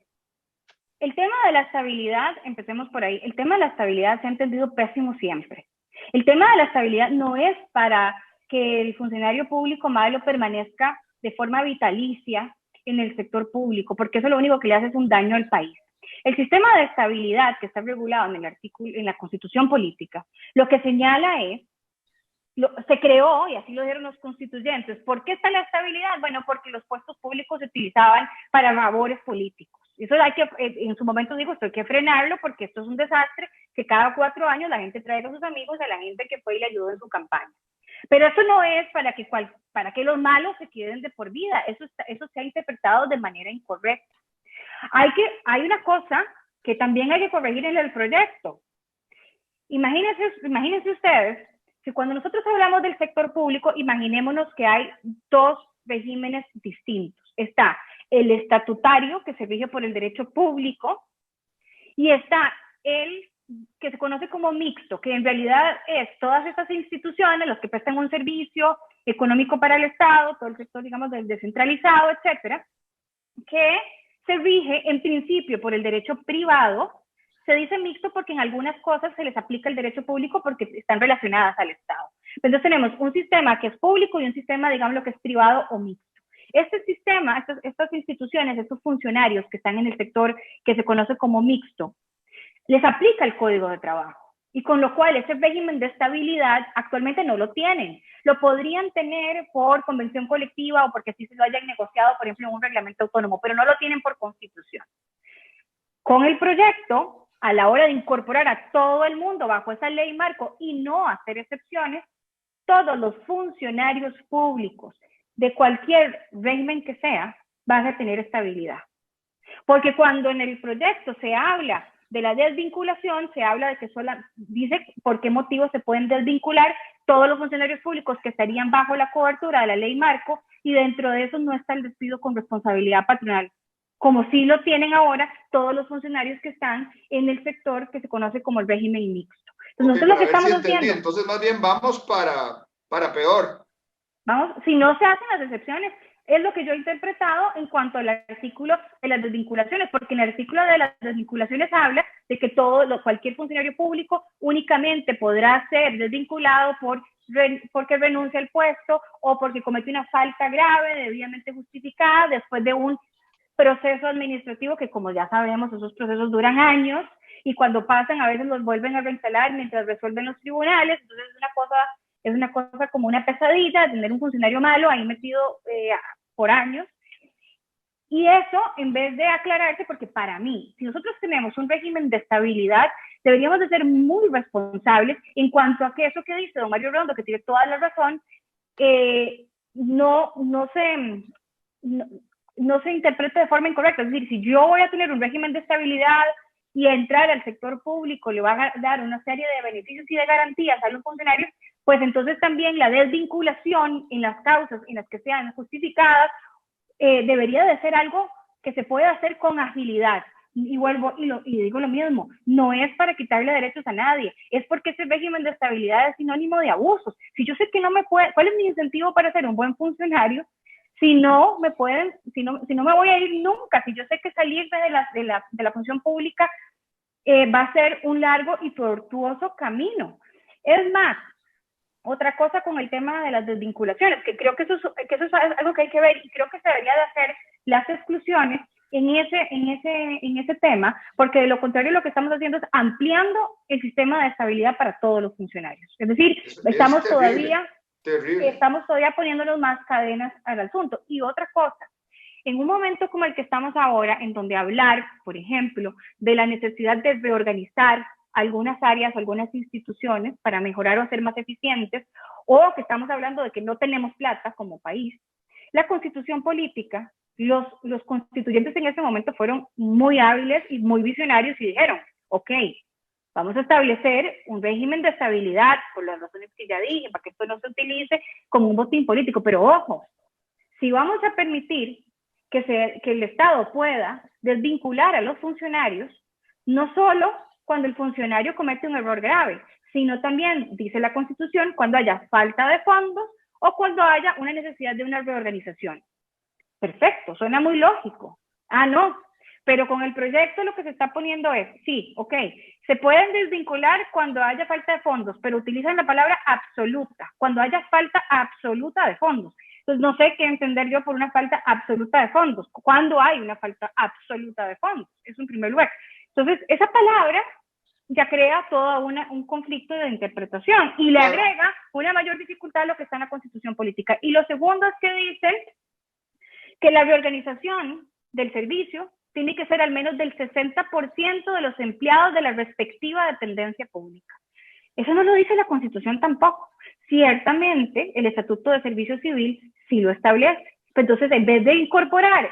el tema de la estabilidad, empecemos por ahí, el tema de la estabilidad se ha entendido pésimo siempre. El tema de la estabilidad no es para que el funcionario público malo permanezca de forma vitalicia en el sector público, porque eso lo único que le hace es un daño al país. El sistema de estabilidad que está regulado en la Constitución Política, lo que señala es, se creó, y así lo dijeron los constituyentes, ¿por qué está la estabilidad? Bueno, porque los puestos públicos se utilizaban para labores políticos. Eso hay que, en su momento digo, esto hay que frenarlo porque esto es un desastre, que cada 4 años la gente trae a sus amigos, a la gente que fue y le ayudó en su campaña. Pero eso no es para que los malos se queden de por vida, eso se ha interpretado de manera incorrecta. Hay una cosa que también hay que corregir en el proyecto. Imagínense ustedes, que cuando nosotros hablamos del sector público, imaginémonos que hay 2 regímenes distintos. Está el estatutario, que se rige por el derecho público, y está el que se conoce como mixto, que en realidad es todas estas instituciones, los que prestan un servicio económico para el Estado, todo el sector, digamos, del descentralizado, etcétera, que se rige en principio por el derecho privado. Se dice mixto porque en algunas cosas se les aplica el derecho público porque están relacionadas al Estado. Entonces tenemos un sistema que es público y un sistema, digamos, lo que es privado o mixto. Este sistema, estas instituciones, estos funcionarios que están en el sector que se conoce como mixto, les aplica el Código de Trabajo, y con lo cual ese régimen de estabilidad actualmente no lo tienen. Lo podrían tener por convención colectiva o porque así se lo hayan negociado, por ejemplo, en un reglamento autónomo, pero no lo tienen por constitución. Con el proyecto, a la hora de incorporar a todo el mundo bajo esa ley marco y no hacer excepciones, todos los funcionarios públicos de cualquier régimen que sea van a tener estabilidad. Porque cuando en el proyecto se habla de la desvinculación, se habla de que dice por qué motivo se pueden desvincular todos los funcionarios públicos que estarían bajo la cobertura de la ley marco, y dentro de eso no está el despido con responsabilidad patronal, como sí lo tienen ahora todos los funcionarios que están en el sector que se conoce como el régimen mixto. Entonces, nosotros lo que estamos haciendo... Entonces, más bien vamos para peor. Vamos, si no se hacen las excepciones, es lo que yo he interpretado en cuanto al artículo de las desvinculaciones, porque en el artículo de las desvinculaciones habla de que cualquier funcionario público únicamente podrá ser desvinculado porque renuncia al puesto o porque comete una falta grave, debidamente justificada, después de un proceso administrativo que, como ya sabemos, esos procesos duran años, y cuando pasan a veces los vuelven a reinstalar mientras resuelven los tribunales. Entonces es una cosa como una pesadilla tener un funcionario malo ahí metido por años. Y eso, en vez de aclararse, porque para mí, si nosotros tenemos un régimen de estabilidad, deberíamos de ser muy responsables en cuanto a que eso que dice don Mario Redondo, que tiene toda la razón, no se interprete de forma incorrecta. Es decir, si yo voy a tener un régimen de estabilidad y entrar al sector público le va a dar una serie de beneficios y de garantías a los funcionarios, pues entonces también la desvinculación en las causas en las que sean justificadas debería de ser algo que se puede hacer con agilidad. Y vuelvo y digo lo mismo, no es para quitarle derechos a nadie, es porque ese régimen de estabilidad es sinónimo de abusos. Si yo sé que no me puede, ¿cuál es mi incentivo para ser un buen funcionario? Si no me voy a ir nunca, si yo sé que salirme de la función pública va a ser un largo y tortuoso camino. Es más, otra cosa con el tema de las desvinculaciones, que creo que eso es algo que hay que ver, y creo que se debería de hacer las exclusiones en ese tema, porque de lo contrario lo que estamos haciendo es ampliando el sistema de estabilidad para todos los funcionarios. Es decir, estamos todavía poniéndonos más cadenas al asunto. Y otra cosa, en un momento como el que estamos ahora, en donde hablar, por ejemplo, de la necesidad de reorganizar algunas áreas, algunas instituciones para mejorar o ser más eficientes, o que estamos hablando de que no tenemos plata como país, la constitución política, los constituyentes en ese momento fueron muy hábiles y muy visionarios y dijeron, ok, vamos a establecer un régimen de estabilidad, por las razones que ya dije, para que esto no se utilice como un botín político. Pero ojo, si vamos a permitir que el Estado pueda desvincular a los funcionarios, no solo cuando el funcionario comete un error grave, sino también, dice la Constitución, cuando haya falta de fondos o cuando haya una necesidad de una reorganización. Perfecto, suena muy lógico. Ah, no, pero con el proyecto lo que se está poniendo es, sí, ok, se pueden desvincular cuando haya falta de fondos, pero utilizan la palabra absoluta, cuando haya falta absoluta de fondos. Entonces no sé qué entender yo por una falta absoluta de fondos. ¿Cuándo hay una falta absoluta de fondos? Eso en primer lugar. Entonces, esa palabra ya crea todo un conflicto de interpretación y le agrega una mayor dificultad a lo que está en la Constitución política. Y lo segundo es que dicen que la reorganización del servicio tiene que ser al menos del 60% de los empleados de la respectiva dependencia pública. Eso no lo dice la Constitución tampoco. Ciertamente, el Estatuto de Servicio Civil sí lo establece. Entonces, en vez de incorporar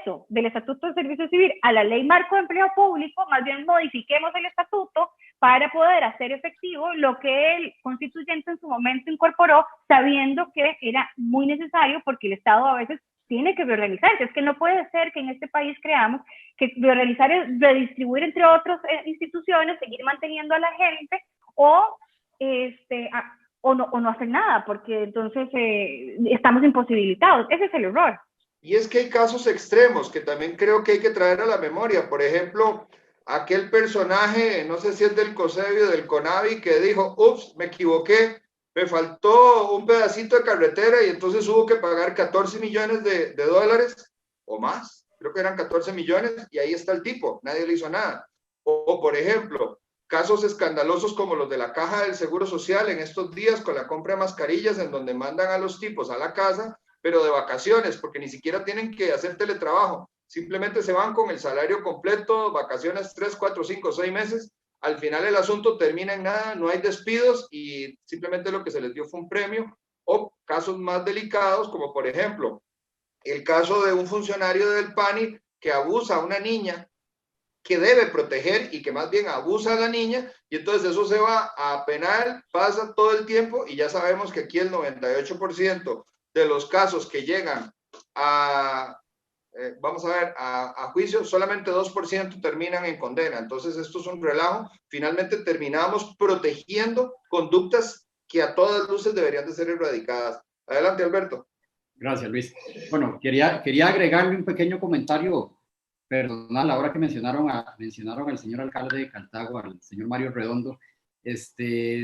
eso del Estatuto de Servicio Civil a la Ley Marco de Empleo Público, más bien modifiquemos el estatuto para poder hacer efectivo lo que el constituyente en su momento incorporó, sabiendo que era muy necesario porque el Estado a veces tiene que reorganizarse. Es que no puede ser que en este país creamos que reorganizar es redistribuir entre otras instituciones, seguir manteniendo a la gente o no hacer nada, porque entonces estamos imposibilitados. Ese es el error. Y es que hay casos extremos que también creo que hay que traer a la memoria. Por ejemplo, aquel personaje, no sé si es del COSEBI o del CONAVI, que dijo, ups, me equivoqué, me faltó un pedacito de carretera y entonces hubo que pagar 14 millones de dólares o más. Creo que eran 14 millones y ahí está el tipo, nadie le hizo nada. O por ejemplo, casos escandalosos como los de la Caja del Seguro Social en estos días con la compra de mascarillas, en donde mandan a los tipos a la casa, pero de vacaciones, porque ni siquiera tienen que hacer teletrabajo. Simplemente se van con el salario completo, vacaciones 3, 4, 5, 6 meses. Al final el asunto termina en nada, no hay despidos y simplemente lo que se les dio fue un premio. O casos más delicados, como por ejemplo, el caso de un funcionario del PANI que abusa a una niña que debe proteger y que más bien abusa a la niña, y entonces eso se va a penal, pasa todo el tiempo y ya sabemos que aquí el 98% de los casos que llegan a juicio, solamente 2% terminan en condena. Entonces esto es un relajo. Finalmente terminamos protegiendo conductas que a todas luces deberían de ser erradicadas. Adelante, Alberto. Gracias, Luis. Bueno, quería agregarle un pequeño comentario personal ahora que mencionaron al señor alcalde de Cartago, al señor Mario Redondo.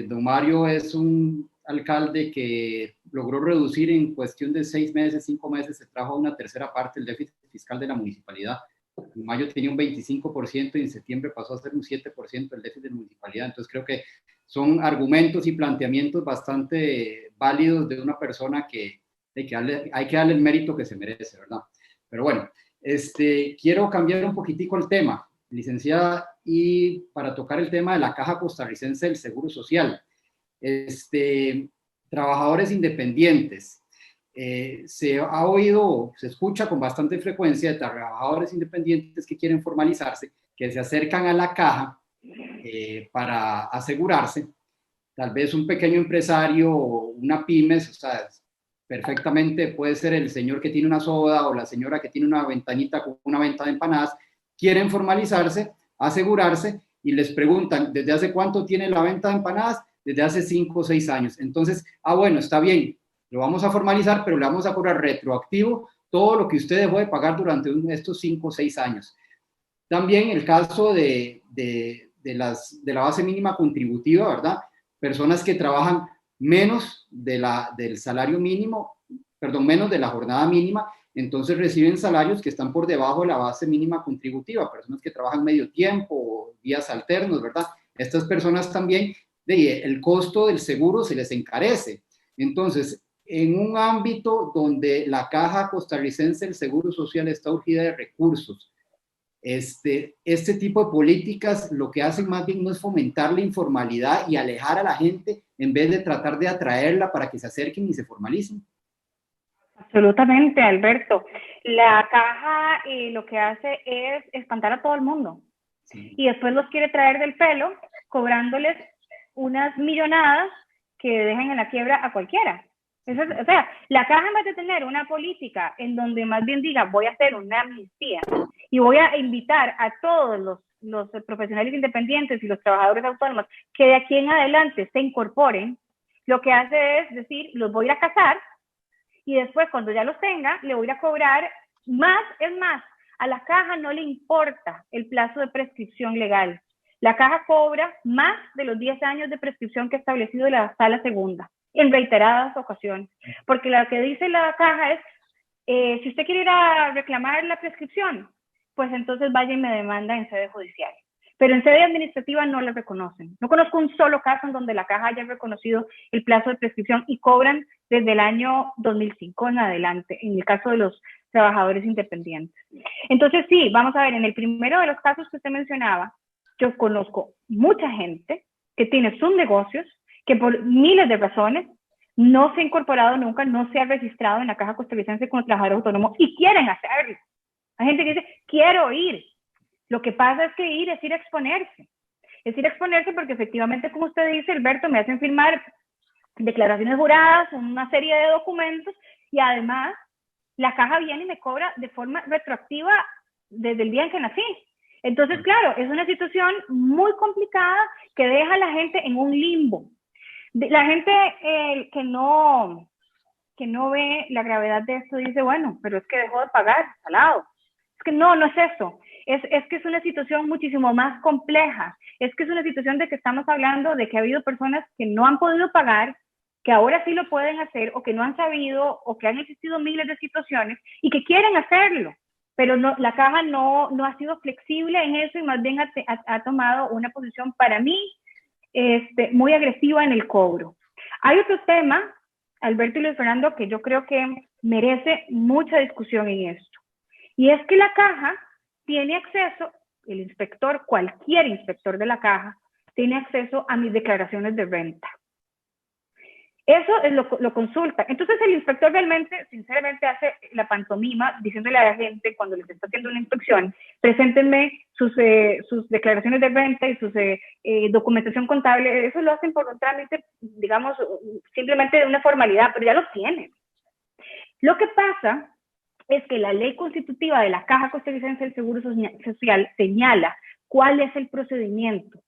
Don Mario es un alcalde que logró reducir en cuestión de 6 meses, 5 meses, se trajo a una tercera parte el déficit fiscal de la municipalidad. En mayo tenía un 25% y en septiembre pasó a ser un 7% el déficit de la municipalidad. Entonces creo que son argumentos y planteamientos bastante válidos de una persona que hay que darle el mérito que se merece, ¿verdad? Pero bueno, quiero cambiar un poquitico el tema. Licenciada, y para tocar el tema de la Caja Costarricense del Seguro Social. Trabajadores independientes. Se ha oído, se escucha con bastante frecuencia de trabajadores independientes que quieren formalizarse, que se acercan a la caja para asegurarse. Tal vez un pequeño empresario, una pymes, o sea, perfectamente puede ser el señor que tiene una soda o la señora que tiene una ventanita con una venta de empanadas, quieren formalizarse, asegurarse y les preguntan, ¿desde hace cuánto tiene la venta de empanadas? Desde hace 5 o 6 años. Entonces, bueno, está bien, lo vamos a formalizar, pero le vamos a cobrar retroactivo todo lo que usted dejó de pagar durante estos 5 o 6 años. También el caso de la base mínima contributiva, ¿verdad? Personas que trabajan menos del salario mínimo, perdón, menos de la jornada mínima, entonces reciben salarios que están por debajo de la base mínima contributiva, personas que trabajan medio tiempo o días alternos, ¿verdad? Estas personas también, el costo del seguro se les encarece. Entonces, en un ámbito donde la Caja Costarricense del Seguro Social está urgida de recursos, este tipo de políticas lo que hacen más bien no es fomentar la informalidad y alejar a la gente en vez de tratar de atraerla para que se acerquen y se formalicen. Absolutamente, Alberto. La caja lo que hace es espantar a todo el mundo. Sí. Y después los quiere traer del pelo cobrándoles unas millonadas que dejan en la quiebra a cualquiera. Eso es, o sea, la caja, en vez de tener una política en donde más bien diga voy a hacer una amnistía y voy a invitar a todos los profesionales independientes y los trabajadores autónomos que de aquí en adelante se incorporen, lo que hace es decir, los voy a ir a casar y después cuando ya los tenga, le voy a cobrar más. Es más, a la caja no le importa el plazo de prescripción legal. La caja cobra más de los 10 años de prescripción que ha establecido la Sala Segunda, en reiteradas ocasiones. Porque lo que dice la caja es, si usted quiere ir a reclamar la prescripción, pues entonces vaya y me demanda en sede judicial. Pero en sede administrativa no la reconocen. No conozco un solo caso en donde la caja haya reconocido el plazo de prescripción y cobran desde el año 2005 en adelante, en el caso de los trabajadores independientes. Entonces sí, vamos a ver, en el primero de los casos que usted mencionaba, yo conozco mucha gente que tiene sus negocios, que por miles de razones no se ha incorporado nunca, no se ha registrado en la Caja Costarricense como trabajador autónomo y quieren hacerlo. Hay gente que dice, quiero ir. Lo que pasa es que ir es ir a exponerse. Es ir a exponerse porque efectivamente, como usted dice, Alberto, me hacen firmar declaraciones juradas, una serie de documentos y además la caja viene y me cobra de forma retroactiva desde el día en que nací. Entonces, claro, es una situación muy complicada que deja a la gente en un limbo. La gente que no ve la gravedad de esto dice, bueno, pero es que dejó de pagar, salado. Es que no es eso. Es que es una situación muchísimo más compleja. Es que es una situación de que estamos hablando de que ha habido personas que no han podido pagar, que ahora sí lo pueden hacer, o que no han sabido, o que han existido miles de situaciones y que quieren hacerlo. Pero no, la caja no ha sido flexible en eso y más bien ha tomado una posición para mí muy agresiva en el cobro. Hay otro tema, Alberto y Luis Fernando, que yo creo que merece mucha discusión en esto. Y es que la caja tiene acceso, el inspector, cualquier inspector de la caja, tiene acceso a mis declaraciones de renta. Eso es lo consulta. Entonces el inspector realmente, sinceramente, hace la pantomima diciéndole a la gente cuando les está haciendo una inspección, preséntenme sus declaraciones de renta y sus documentación contable. Eso lo hacen por un trámite, digamos, simplemente de una formalidad, pero ya lo tienen. Lo que pasa es que la ley constitutiva de la Caja Costarricense del Seguro Social señala cuál es el procedimiento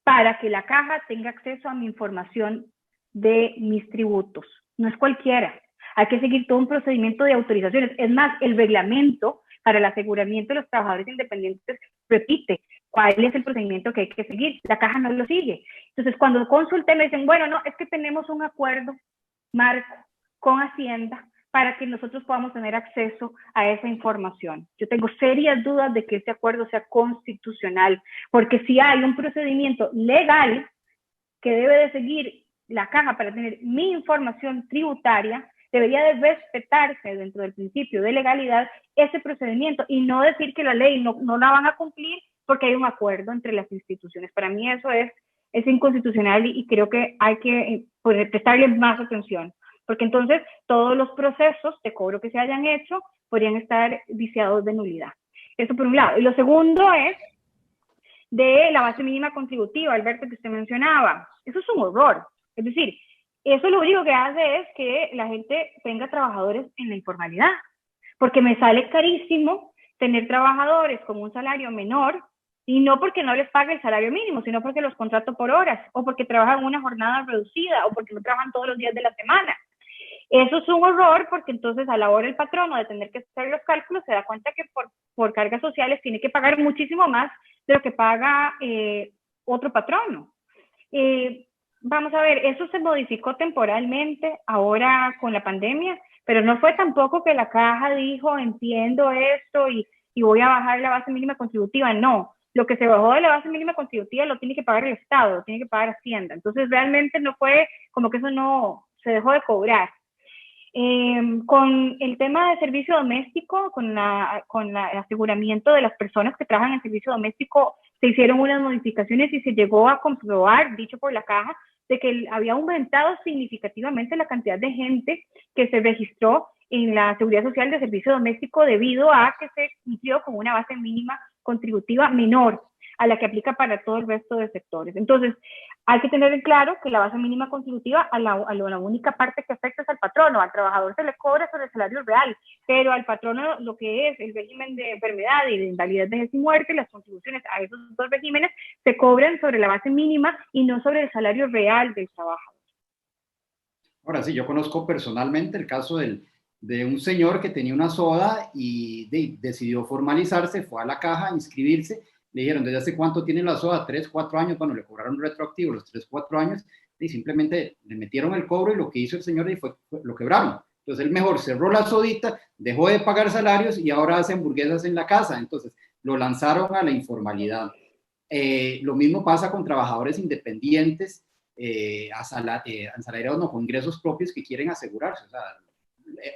para que la caja tenga acceso a mi información de mis tributos. No es cualquiera. Hay que seguir todo un procedimiento de autorizaciones. Es más, el reglamento para el aseguramiento de los trabajadores independientes repite cuál es el procedimiento que hay que seguir. La caja no lo sigue. Entonces, cuando consulté me dicen, bueno, no, es que tenemos un acuerdo marco con Hacienda para que nosotros podamos tener acceso a esa información. Yo tengo serias dudas de que ese acuerdo sea constitucional, porque si hay un procedimiento legal que debe de seguir la caja para tener mi información tributaria, debería de respetarse dentro del principio de legalidad ese procedimiento y no decir que la ley no la van a cumplir porque hay un acuerdo entre las instituciones. Para mí eso es inconstitucional y creo que hay que prestarle más atención, porque entonces todos los procesos de cobro que se hayan hecho podrían estar viciados de nulidad. Eso por un lado. Y lo segundo es de la base mínima contributiva, Alberto, que usted mencionaba. Eso es un horror. Es decir, eso lo único que hace es que la gente tenga trabajadores en la informalidad, porque me sale carísimo tener trabajadores con un salario menor, y no porque no les pague el salario mínimo, sino porque los contrato por horas, o porque trabajan una jornada reducida, o porque no trabajan todos los días de la semana. Eso es un horror, porque entonces a la hora el patrono de tener que hacer los cálculos se da cuenta que por cargas sociales tiene que pagar muchísimo más de lo que paga otro patrono. Vamos a ver, eso se modificó temporalmente ahora con la pandemia, pero no fue tampoco que la caja dijo, entiendo esto y voy a bajar la base mínima contributiva. No, lo que se bajó de la base mínima contributiva lo tiene que pagar el Estado, lo tiene que pagar Hacienda. Entonces realmente no fue como que eso no se dejó de cobrar. Con el tema de servicio doméstico, con el aseguramiento de las personas que trabajan en servicio doméstico, se hicieron unas modificaciones y se llegó a comprobar, dicho por la caja, de que había aumentado significativamente la cantidad de gente que se registró en la Seguridad Social de Servicio Doméstico debido a que se cumplió con una base mínima contributiva menor a la que aplica para todo el resto de sectores. Entonces, hay que tener en claro que la base mínima contributiva a la única parte que afecta es al patrono. Al trabajador se le cobra sobre el salario real, pero al patrono lo que es el régimen de enfermedad y de invalidez, vejez y muerte, las contribuciones a esos dos regímenes se cobran sobre la base mínima y no sobre el salario real del trabajador. Ahora sí, yo conozco personalmente el caso de un señor que tenía una soda y decidió formalizarse, fue a la caja a inscribirse. Le dijeron, ¿desde hace cuánto tiene la soda? 3, 4 años. Bueno, le cobraron retroactivo los 3, 4 años y simplemente le metieron el cobro y lo que hizo el señor fue lo quebraron. Entonces él mejor cerró la sodita, dejó de pagar salarios y ahora hace hamburguesas en la casa. Entonces lo lanzaron a la informalidad. Lo mismo pasa con trabajadores independientes, asalariados no, con ingresos propios que quieren asegurarse. O sea,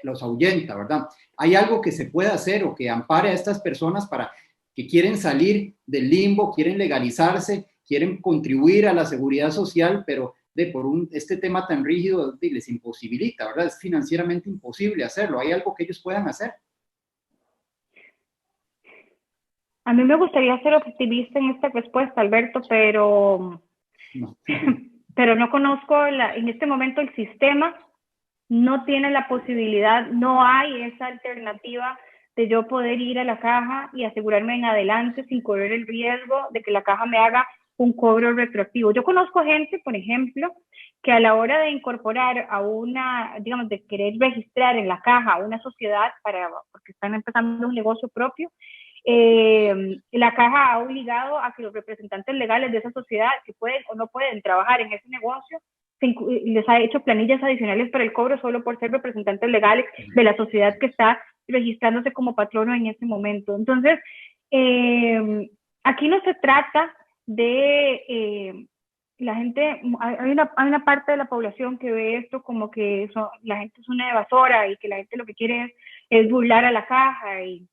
los ahuyenta, ¿verdad? ¿Hay algo que se pueda hacer o que ampare a estas personas para que quieren salir del limbo, quieren legalizarse, quieren contribuir a la seguridad social, pero por este tema tan rígido les imposibilita, ¿verdad? Es financieramente imposible hacerlo. ¿Hay algo que ellos puedan hacer? A mí me gustaría ser optimista en esta respuesta, Alberto, pero no, pero no conozco en este momento el sistema, no tiene la posibilidad, no hay esa alternativa de yo poder ir a la caja y asegurarme en adelante sin correr el riesgo de que la caja me haga un cobro retroactivo. Yo conozco gente, por ejemplo, que a la hora de incorporar a digamos, de querer registrar en la caja a una sociedad porque están empezando un negocio propio, la caja ha obligado a que los representantes legales de esa sociedad, que pueden o no pueden trabajar en ese negocio, les ha hecho planillas adicionales para el cobro solo por ser representantes legales de la sociedad que está registrándose como patrono en ese momento. Entonces, aquí no se trata de la gente, hay una parte de la población que ve esto como que la gente es una evasora y que la gente lo que quiere es burlar a la caja y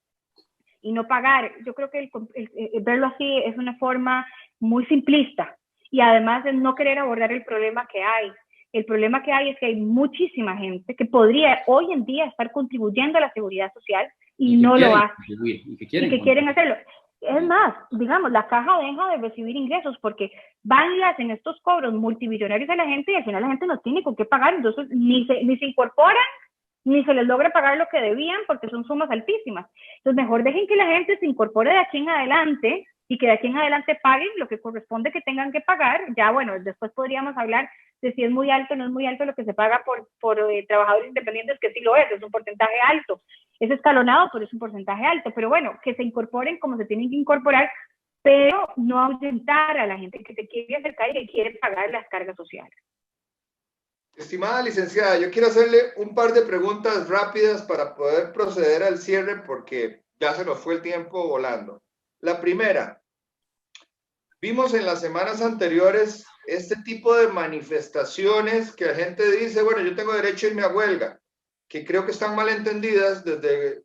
no pagar. Yo creo que el verlo así es una forma muy simplista y además de no querer abordar el problema que hay. El problema que hay es que hay muchísima gente que podría hoy en día estar contribuyendo a la seguridad social y no lo hace. Y que quieren hacerlo. Es más, digamos, la caja deja de recibir ingresos porque van y hacen estos cobros multimillonarios a la gente y al final la gente no tiene con qué pagar, entonces ni se incorporan ni se les logra pagar lo que debían porque son sumas altísimas. Entonces mejor dejen que la gente se incorpore de aquí en adelante y que de aquí en adelante paguen lo que corresponde que tengan que pagar. Ya bueno, después podríamos hablar de si es muy alto o no es muy alto lo que se paga por trabajadores independientes, que sí lo es un porcentaje alto. Es escalonado, pero es un porcentaje alto. Pero bueno, que se incorporen como se tienen que incorporar, pero no ahuyentar a la gente que se quiere acercar y que quiere pagar las cargas sociales. Estimada licenciada, yo quiero hacerle un par de preguntas rápidas para poder proceder al cierre porque ya se nos fue el tiempo volando. La primera, vimos en las semanas anteriores este tipo de manifestaciones que la gente dice, bueno, yo tengo derecho a irme a huelga, que creo que están mal entendidas desde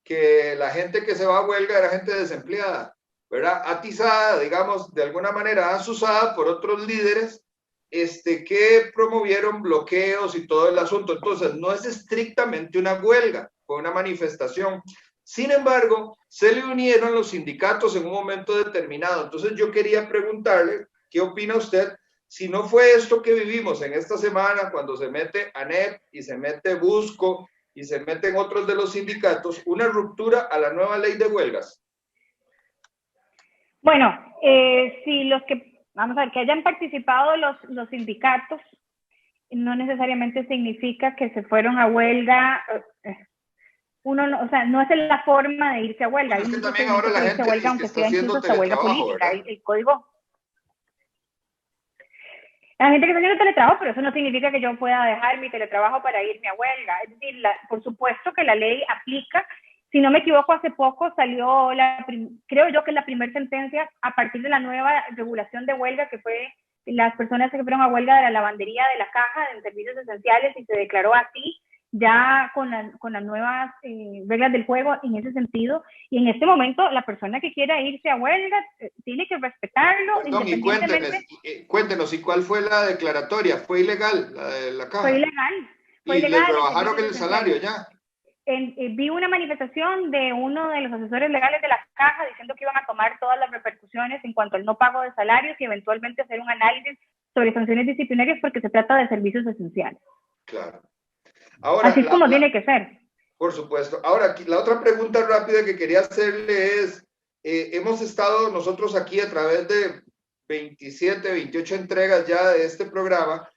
que la gente que se va a huelga era gente desempleada. ¿verdad? Atizada, digamos, de alguna manera asusada por otros líderes que promovieron bloqueos y todo el asunto. Entonces, no es estrictamente una huelga, fue una manifestación. Sin embargo, se le unieron los sindicatos en un momento determinado. Entonces, yo quería preguntarle, ¿qué opina usted? Si no fue esto que vivimos en esta semana, cuando se mete ANEP y se mete Busco y se meten otros de los sindicatos, una ruptura a la nueva ley de huelgas. Bueno, si los que, vamos a ver, que hayan participado los sindicatos, no necesariamente significa que se fueron a huelga. Uno no, o sea, no es la forma de irse a huelga. Bueno, es que también ahora la gente huelga, aunque sea incluso hasta huelga política, el código. La gente que está haciendo teletrabajo, pero eso no significa que yo pueda dejar mi teletrabajo para irme a huelga. Es decir, por supuesto que la ley aplica. Si no me equivoco, hace poco salió, creo yo que la primera sentencia a partir de la nueva regulación de huelga, que fue las personas que fueron a huelga de la lavandería, de la caja, de servicios esenciales, y se declaró así, ya con las nuevas reglas del juego en ese sentido. Y en este momento, la persona que quiera irse a huelga tiene que respetarlo. Perdón, y cuéntenos, ¿y cuál fue la declaratoria? ¿Fue ilegal la de la caja? Fue ilegal. ¿Y les rebajaron el salario ya? Vi una manifestación de uno de los asesores legales de la caja diciendo que iban a tomar todas las repercusiones en cuanto al no pago de salarios y eventualmente hacer un análisis sobre sanciones disciplinarias, porque se trata de servicios esenciales. Claro. Ahora, así es como tiene que ser. Por supuesto. Ahora, la otra pregunta rápida que quería hacerle es, hemos estado nosotros aquí a través de 27, 28 entregas ya de este programa,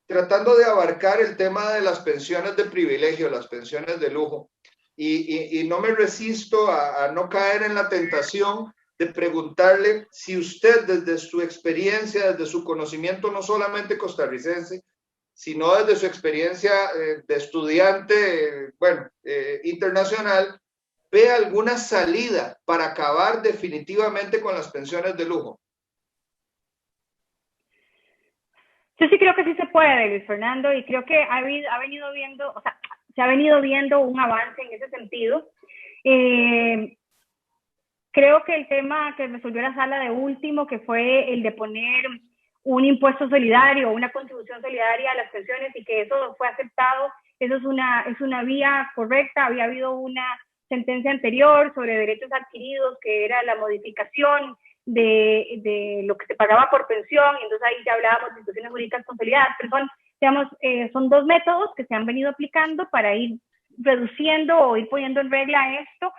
tratando de abarcar el tema de las pensiones de privilegio, las pensiones de lujo. Y no me resisto a no caer en la tentación de preguntarle si usted, desde su experiencia, desde su conocimiento no solamente costarricense, sino desde su experiencia de estudiante, internacional, ve alguna salida para acabar definitivamente con las pensiones de lujo. Yo sí creo que sí se puede, Luis Fernando, y creo que se ha venido viendo un avance en ese sentido. Creo que el tema que resolvió la sala de último, que fue el de poner un impuesto solidario, una contribución solidaria a las pensiones, y que eso fue aceptado, eso es una vía correcta. Había habido una sentencia anterior sobre derechos adquiridos, que era la modificación de lo que se pagaba por pensión, y entonces ahí ya hablábamos de instituciones jurídicas consolidadas, pero son dos métodos que se han venido aplicando para ir reduciendo o ir poniendo en regla esto.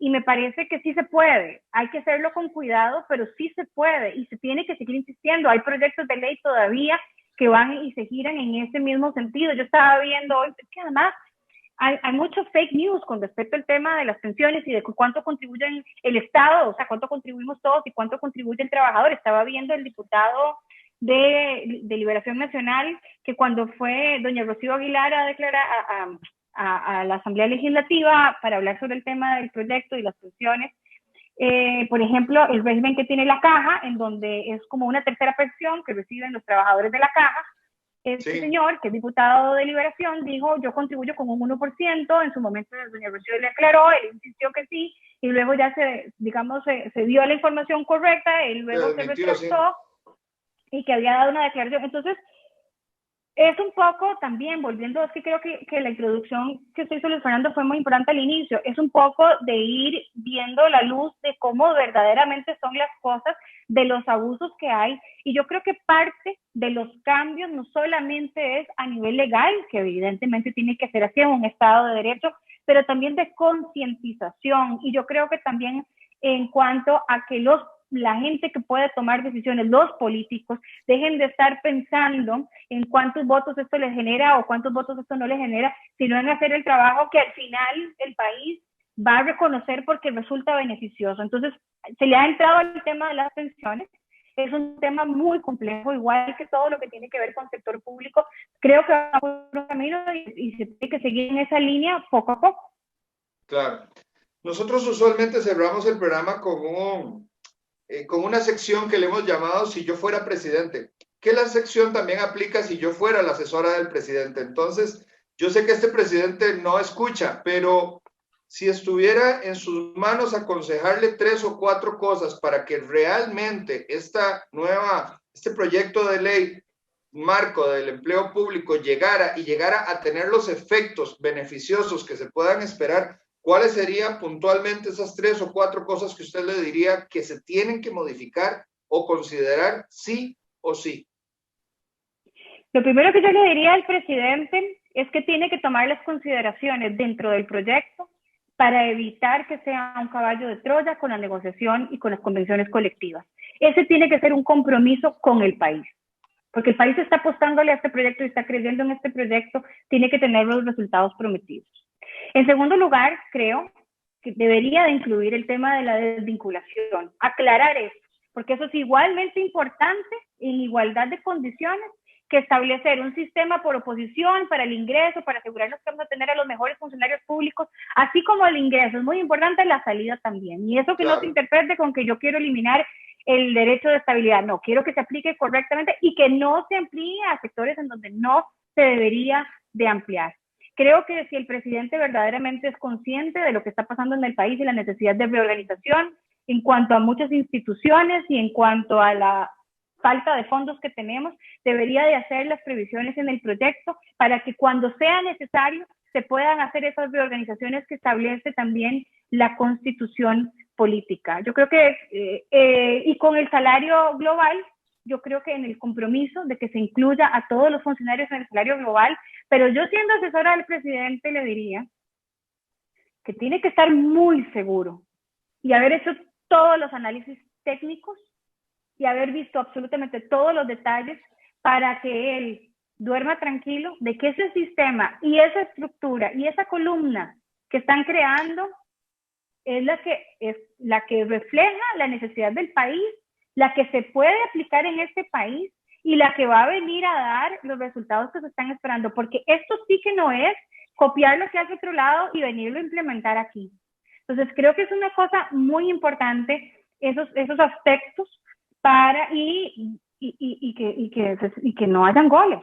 Y me parece que sí se puede. Hay que hacerlo con cuidado, pero sí se puede y se tiene que seguir insistiendo. Hay proyectos de ley todavía que van y se giran en ese mismo sentido. Yo estaba viendo hoy que además hay mucho fake news con respecto al tema de las pensiones y de cuánto contribuye el Estado, o sea, cuánto contribuimos todos y cuánto contribuye el trabajador. Estaba viendo el diputado de Liberación Nacional, que cuando fue doña Rocío Aguilar a declarar a la Asamblea Legislativa para hablar sobre el tema del proyecto y las pensiones, por ejemplo, el régimen que tiene la caja, en donde es como una tercera pensión que reciben los trabajadores de la caja. Este señor, que es diputado de Liberación, dijo: yo contribuyo con un 1%, en su momento doña Rocío le aclaró, él insistió que sí, y luego ya se dio la información correcta, él luego se retractó y que había dado una declaración. Entonces, es un poco también, volviendo, sí creo que la introducción que estoy solucionando fue muy importante al inicio, es un poco de ir viendo la luz de cómo verdaderamente son las cosas, de los abusos que hay, y yo creo que parte de los cambios no solamente es a nivel legal, que evidentemente tiene que ser así en un Estado de Derecho, pero también de concientización, y yo creo que también en cuanto a que la gente que puede tomar decisiones, los políticos, dejen de estar pensando en cuántos votos esto les genera o cuántos votos esto no les genera, sino en hacer el trabajo que al final el país va a reconocer porque resulta beneficioso. Entonces, se le ha entrado al tema de las pensiones. Es un tema muy complejo, igual que todo lo que tiene que ver con el sector público. Creo que va por un camino y se tiene que seguir en esa línea poco a poco. Claro. Nosotros usualmente cerramos el programa con una sección que le hemos llamado Si yo fuera presidente, que la sección también aplica si yo fuera la asesora del presidente. Entonces, yo sé que este presidente no escucha, pero si estuviera en sus manos aconsejarle 3 o 4 cosas para que realmente este proyecto de ley marco del empleo público llegara a tener los efectos beneficiosos que se puedan esperar, ¿cuáles serían puntualmente esas 3 o 4 cosas que usted le diría que se tienen que modificar o considerar sí o sí? Lo primero que yo le diría al presidente es que tiene que tomar las consideraciones dentro del proyecto para evitar que sea un caballo de Troya con la negociación y con las convenciones colectivas. Ese tiene que ser un compromiso con el país, porque el país está apostándole a este proyecto y está creyendo en este proyecto, tiene que tener los resultados prometidos. En segundo lugar, creo que debería de incluir el tema de la desvinculación, aclarar eso, porque eso es igualmente importante en igualdad de condiciones que establecer un sistema por oposición para el ingreso, para asegurarnos que vamos a tener a los mejores funcionarios públicos, así como el ingreso. Es muy importante la salida también. Y eso que no se interprete con que yo quiero eliminar el derecho de estabilidad. No, quiero que se aplique correctamente y que no se amplíe a sectores en donde no se debería de ampliar. Creo que si el presidente verdaderamente es consciente de lo que está pasando en el país y la necesidad de reorganización en cuanto a muchas instituciones y en cuanto a la falta de fondos que tenemos, debería de hacer las previsiones en el proyecto para que cuando sea necesario se puedan hacer esas reorganizaciones que establece también la Constitución política. Yo creo que, y con el salario global, yo creo que en el compromiso de que se incluya a todos los funcionarios en el salario global, pero yo siendo asesora del presidente le diría que tiene que estar muy seguro y haber hecho todos los análisis técnicos y haber visto absolutamente todos los detalles para que él duerma tranquilo de que ese sistema y esa estructura y esa columna que están creando es la que refleja la necesidad del país, la que se puede aplicar en este país y la que va a venir a dar los resultados que se están esperando, porque esto sí que no es copiar lo que hace otro lado y venirlo a implementar aquí. Entonces creo que es una cosa muy importante esos aspectos y que no hayan goles,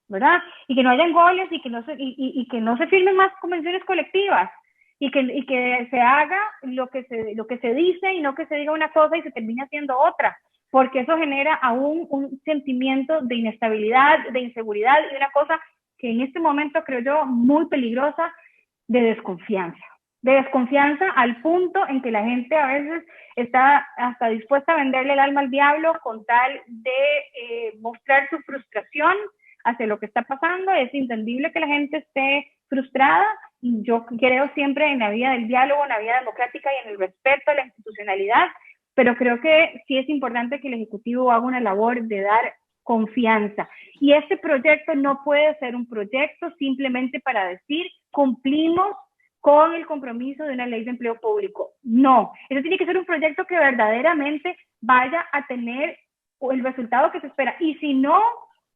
¿verdad? Y que no hayan goles y que no se firmen más convenciones colectivas y que se haga lo que se dice y no que se diga una cosa y se termine haciendo otra, porque eso genera aún un sentimiento de inestabilidad, de inseguridad y una cosa que en este momento creo yo muy peligrosa, de desconfianza al punto en que la gente a veces está hasta dispuesta a venderle el alma al diablo con tal de mostrar su frustración hacia lo que está pasando. Es entendible que la gente esté frustrada. Yo creo siempre en la vía del diálogo, en la vía democrática y en el respeto a la institucionalidad, pero creo que sí es importante que el Ejecutivo haga una labor de dar confianza. Y este proyecto no puede ser un proyecto simplemente para decir cumplimos con el compromiso de una ley de empleo público. No, eso tiene que ser un proyecto que verdaderamente vaya a tener el resultado que se espera. Y si no,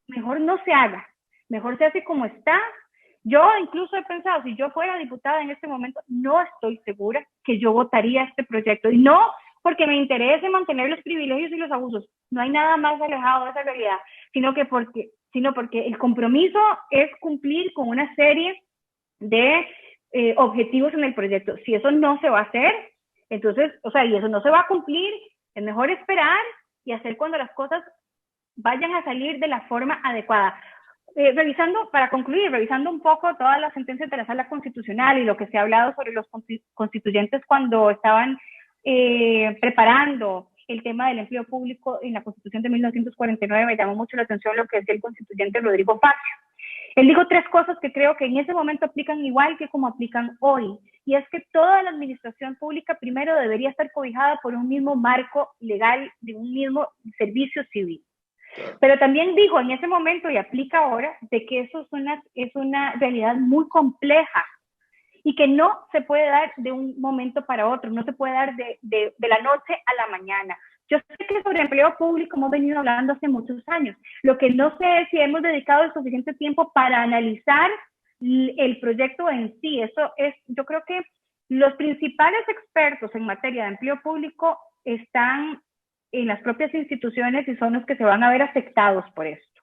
mejor no se haga, mejor se hace como está. Yo incluso he pensado, si yo fuera diputada en este momento, no estoy segura que yo votaría este proyecto. Y no porque me interese mantener los privilegios y los abusos, no hay nada más alejado de esa realidad, sino porque el compromiso es cumplir con una serie de objetivos en el proyecto. Si eso no se va a hacer, entonces, y eso no se va a cumplir, es mejor esperar y hacer cuando las cosas vayan a salir de la forma adecuada. Para concluir, revisando un poco todas las sentencias de la Sala Constitucional y lo que se ha hablado sobre los constituyentes cuando estaban preparando el tema del empleo público en la Constitución de 1949, me llamó mucho la atención lo que decía el constituyente Rodrigo Facio. Él dijo 3 cosas que creo que en ese momento aplican igual que como aplican hoy, y es que toda la administración pública primero debería estar cobijada por un mismo marco legal, de un mismo servicio civil. Pero también dijo en ese momento, y aplica ahora, de que eso es una realidad muy compleja y que no se puede dar de un momento para otro, no se puede dar de la noche a la mañana. Yo sé que sobre empleo público hemos venido hablando hace muchos años. Lo que no sé es si hemos dedicado el suficiente tiempo para analizar el proyecto en sí. Yo creo que los principales expertos en materia de empleo público están en las propias instituciones y son los que se van a ver afectados por esto.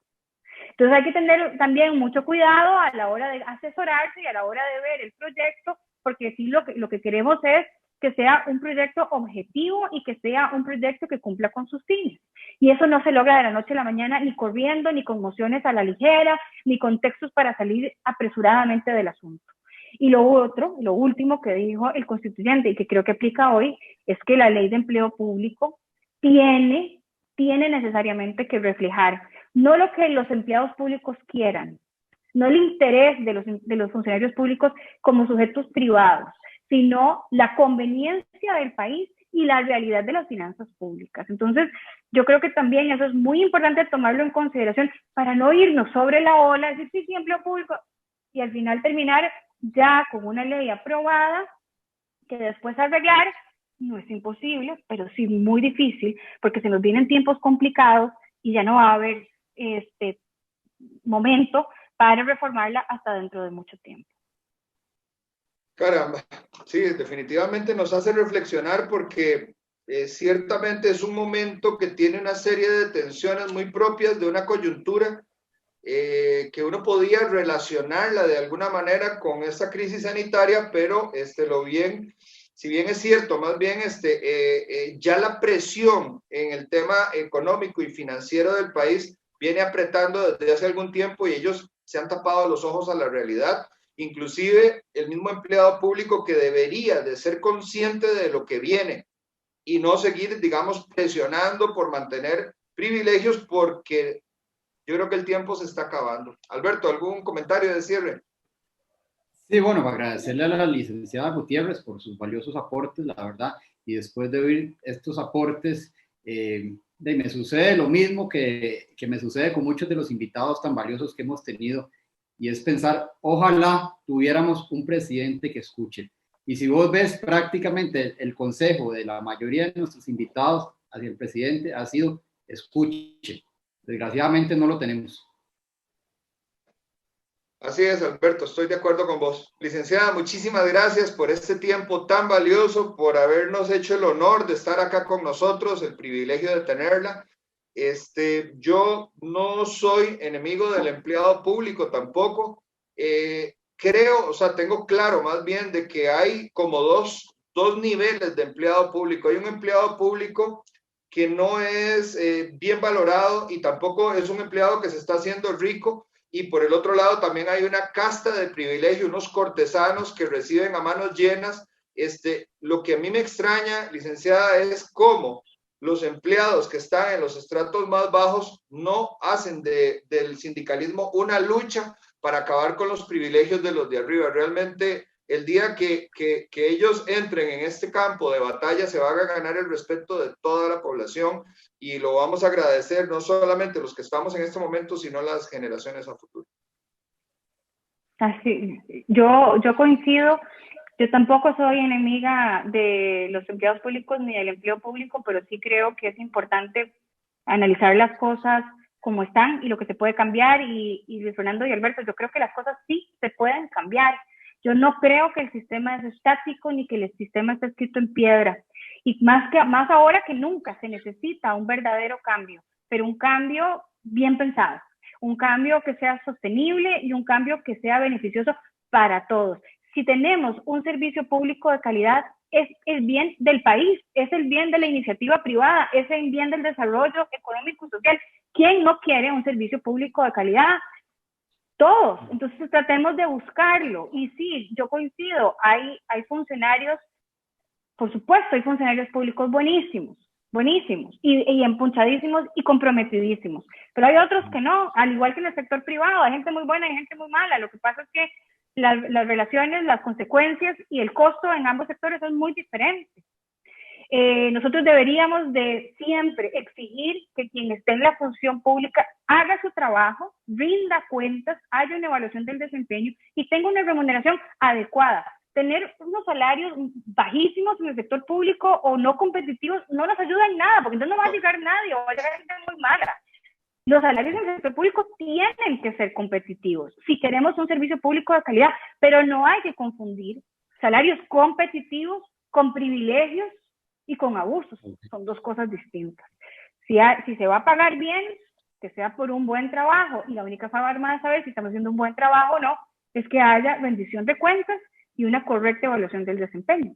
Entonces hay que tener también mucho cuidado a la hora de asesorarse y a la hora de ver el proyecto, porque sí lo que queremos es que sea un proyecto objetivo y que sea un proyecto que cumpla con sus fines. Y eso no se logra de la noche a la mañana, ni corriendo, ni con mociones a la ligera, ni con textos para salir apresuradamente del asunto. Y lo último que dijo el constituyente y que creo que aplica hoy, es que la ley de empleo público tiene necesariamente que reflejar no lo que los empleados públicos quieran, no el interés de los funcionarios públicos como sujetos privados, sino la conveniencia del país y la realidad de las finanzas públicas. Entonces, yo creo que también eso es muy importante tomarlo en consideración para no irnos sobre la ola, decir sí, empleo público, y al final terminar ya con una ley aprobada que después arreglar no es imposible, pero sí muy difícil, porque se nos vienen tiempos complicados y ya no va a haber momento para reformarla hasta dentro de mucho tiempo. Caramba, sí, definitivamente nos hace reflexionar porque ciertamente es un momento que tiene una serie de tensiones muy propias de una coyuntura que uno podía relacionarla de alguna manera con esta crisis sanitaria, pero si bien es cierto, más bien ya la presión en el tema económico y financiero del país viene apretando desde hace algún tiempo y ellos se han tapado los ojos a la realidad. Inclusive el mismo empleado público que debería de ser consciente de lo que viene y no seguir, digamos, presionando por mantener privilegios, porque yo creo que el tiempo se está acabando. Alberto, ¿algún comentario de cierre? Sí, bueno, agradecerle a la licenciada Gutiérrez por sus valiosos aportes, la verdad, y después de oír estos aportes, me sucede lo mismo que me sucede con muchos de los invitados tan valiosos que hemos tenido, y es pensar, ojalá tuviéramos un presidente que escuche. Y si vos ves prácticamente el consejo de la mayoría de nuestros invitados hacia el presidente ha sido escuche. Desgraciadamente no lo tenemos. Así es, Alberto, estoy de acuerdo con vos. Licenciada, muchísimas gracias por este tiempo tan valioso, por habernos hecho el honor de estar acá con nosotros, el privilegio de tenerla. Yo no soy enemigo del empleado público tampoco. Creo, o sea, tengo claro más bien de que hay como dos niveles de empleado público. Hay un empleado público que no es bien valorado y tampoco es un empleado que se está haciendo rico. Y por el otro lado también hay una casta de privilegio, unos cortesanos que reciben a manos llenas. Lo que a mí me extraña, licenciada, es cómo los empleados que están en los estratos más bajos no hacen del sindicalismo una lucha para acabar con los privilegios de los de arriba. Realmente el día que ellos entren en este campo de batalla se va a ganar el respeto de toda la población y lo vamos a agradecer no solamente los que estamos en este momento, sino las generaciones a futuro. Así, yo coincido. Yo tampoco soy enemiga de los empleados públicos ni del empleo público, pero sí creo que es importante analizar las cosas como están y lo que se puede cambiar. Y Luis Fernando y Alberto, yo creo que las cosas sí se pueden cambiar. Yo no creo que el sistema es estático ni que el sistema está escrito en piedra. Y más ahora que nunca se necesita un verdadero cambio, pero un cambio bien pensado, un cambio que sea sostenible y un cambio que sea beneficioso para todos. Si tenemos un servicio público de calidad, es el bien del país, es el bien de la iniciativa privada, es el bien del desarrollo económico y social. ¿Quién no quiere un servicio público de calidad? Todos. Entonces tratemos de buscarlo. Y sí, yo coincido, hay funcionarios, por supuesto, hay funcionarios públicos buenísimos y empunchadísimos y comprometidísimos, pero hay otros que no, al igual que en el sector privado, hay gente muy buena y gente muy mala. Lo que pasa es que las relaciones, las consecuencias y el costo en ambos sectores son muy diferentes. Nosotros deberíamos de siempre exigir que quien esté en la función pública haga su trabajo, rinda cuentas, haya una evaluación del desempeño y tenga una remuneración adecuada. Tener unos salarios bajísimos en el sector público o no competitivos no nos ayuda en nada, porque entonces no va a llegar nadie o va a llegar gente muy mala. Los salarios en el sector público tienen que ser competitivos si queremos un servicio público de calidad, pero no hay que confundir salarios competitivos con privilegios y con abusos. Son dos cosas distintas. Si se va a pagar bien, que sea por un buen trabajo, y la única forma de saber si estamos haciendo un buen trabajo o no es que haya rendición de cuentas y una correcta evaluación del desempeño.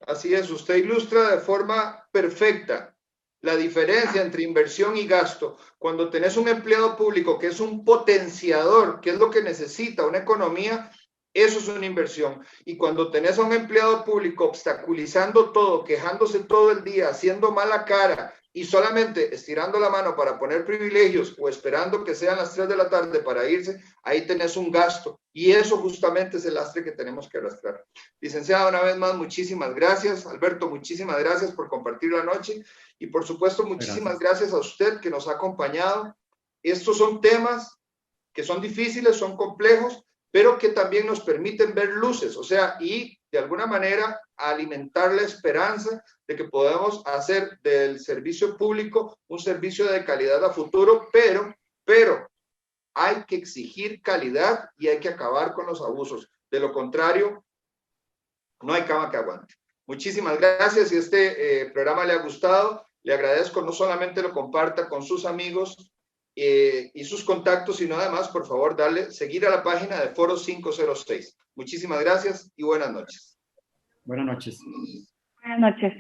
Así es, usted ilustra de forma perfecta la diferencia entre inversión y gasto. Cuando tenés un empleado público que es un potenciador, que es lo que necesita una economía, eso es una inversión. Y cuando tenés a un empleado público obstaculizando todo, quejándose todo el día, haciendo mala cara y solamente estirando la mano para poner privilegios o esperando que sean las 3 de la tarde para irse, ahí tenés un gasto. Y eso justamente es el lastre que tenemos que arrastrar. Licenciada, una vez más, muchísimas gracias. Alberto, muchísimas gracias por compartir la noche. Y por supuesto, muchísimas gracias a usted que nos ha acompañado. Estos son temas que son difíciles, son complejos, pero que también nos permiten ver luces, o sea, y de alguna manera alimentar la esperanza de que podemos hacer del servicio público un servicio de calidad a futuro, pero hay que exigir calidad y hay que acabar con los abusos. De lo contrario, no hay cama que aguante. Muchísimas gracias. Si este programa le ha gustado, le agradezco no solamente lo comparta con sus amigos y sus contactos, sino además, por favor, darle seguir a la página de Foro 506. Muchísimas gracias y buenas noches. Buenas noches. Buenas noches.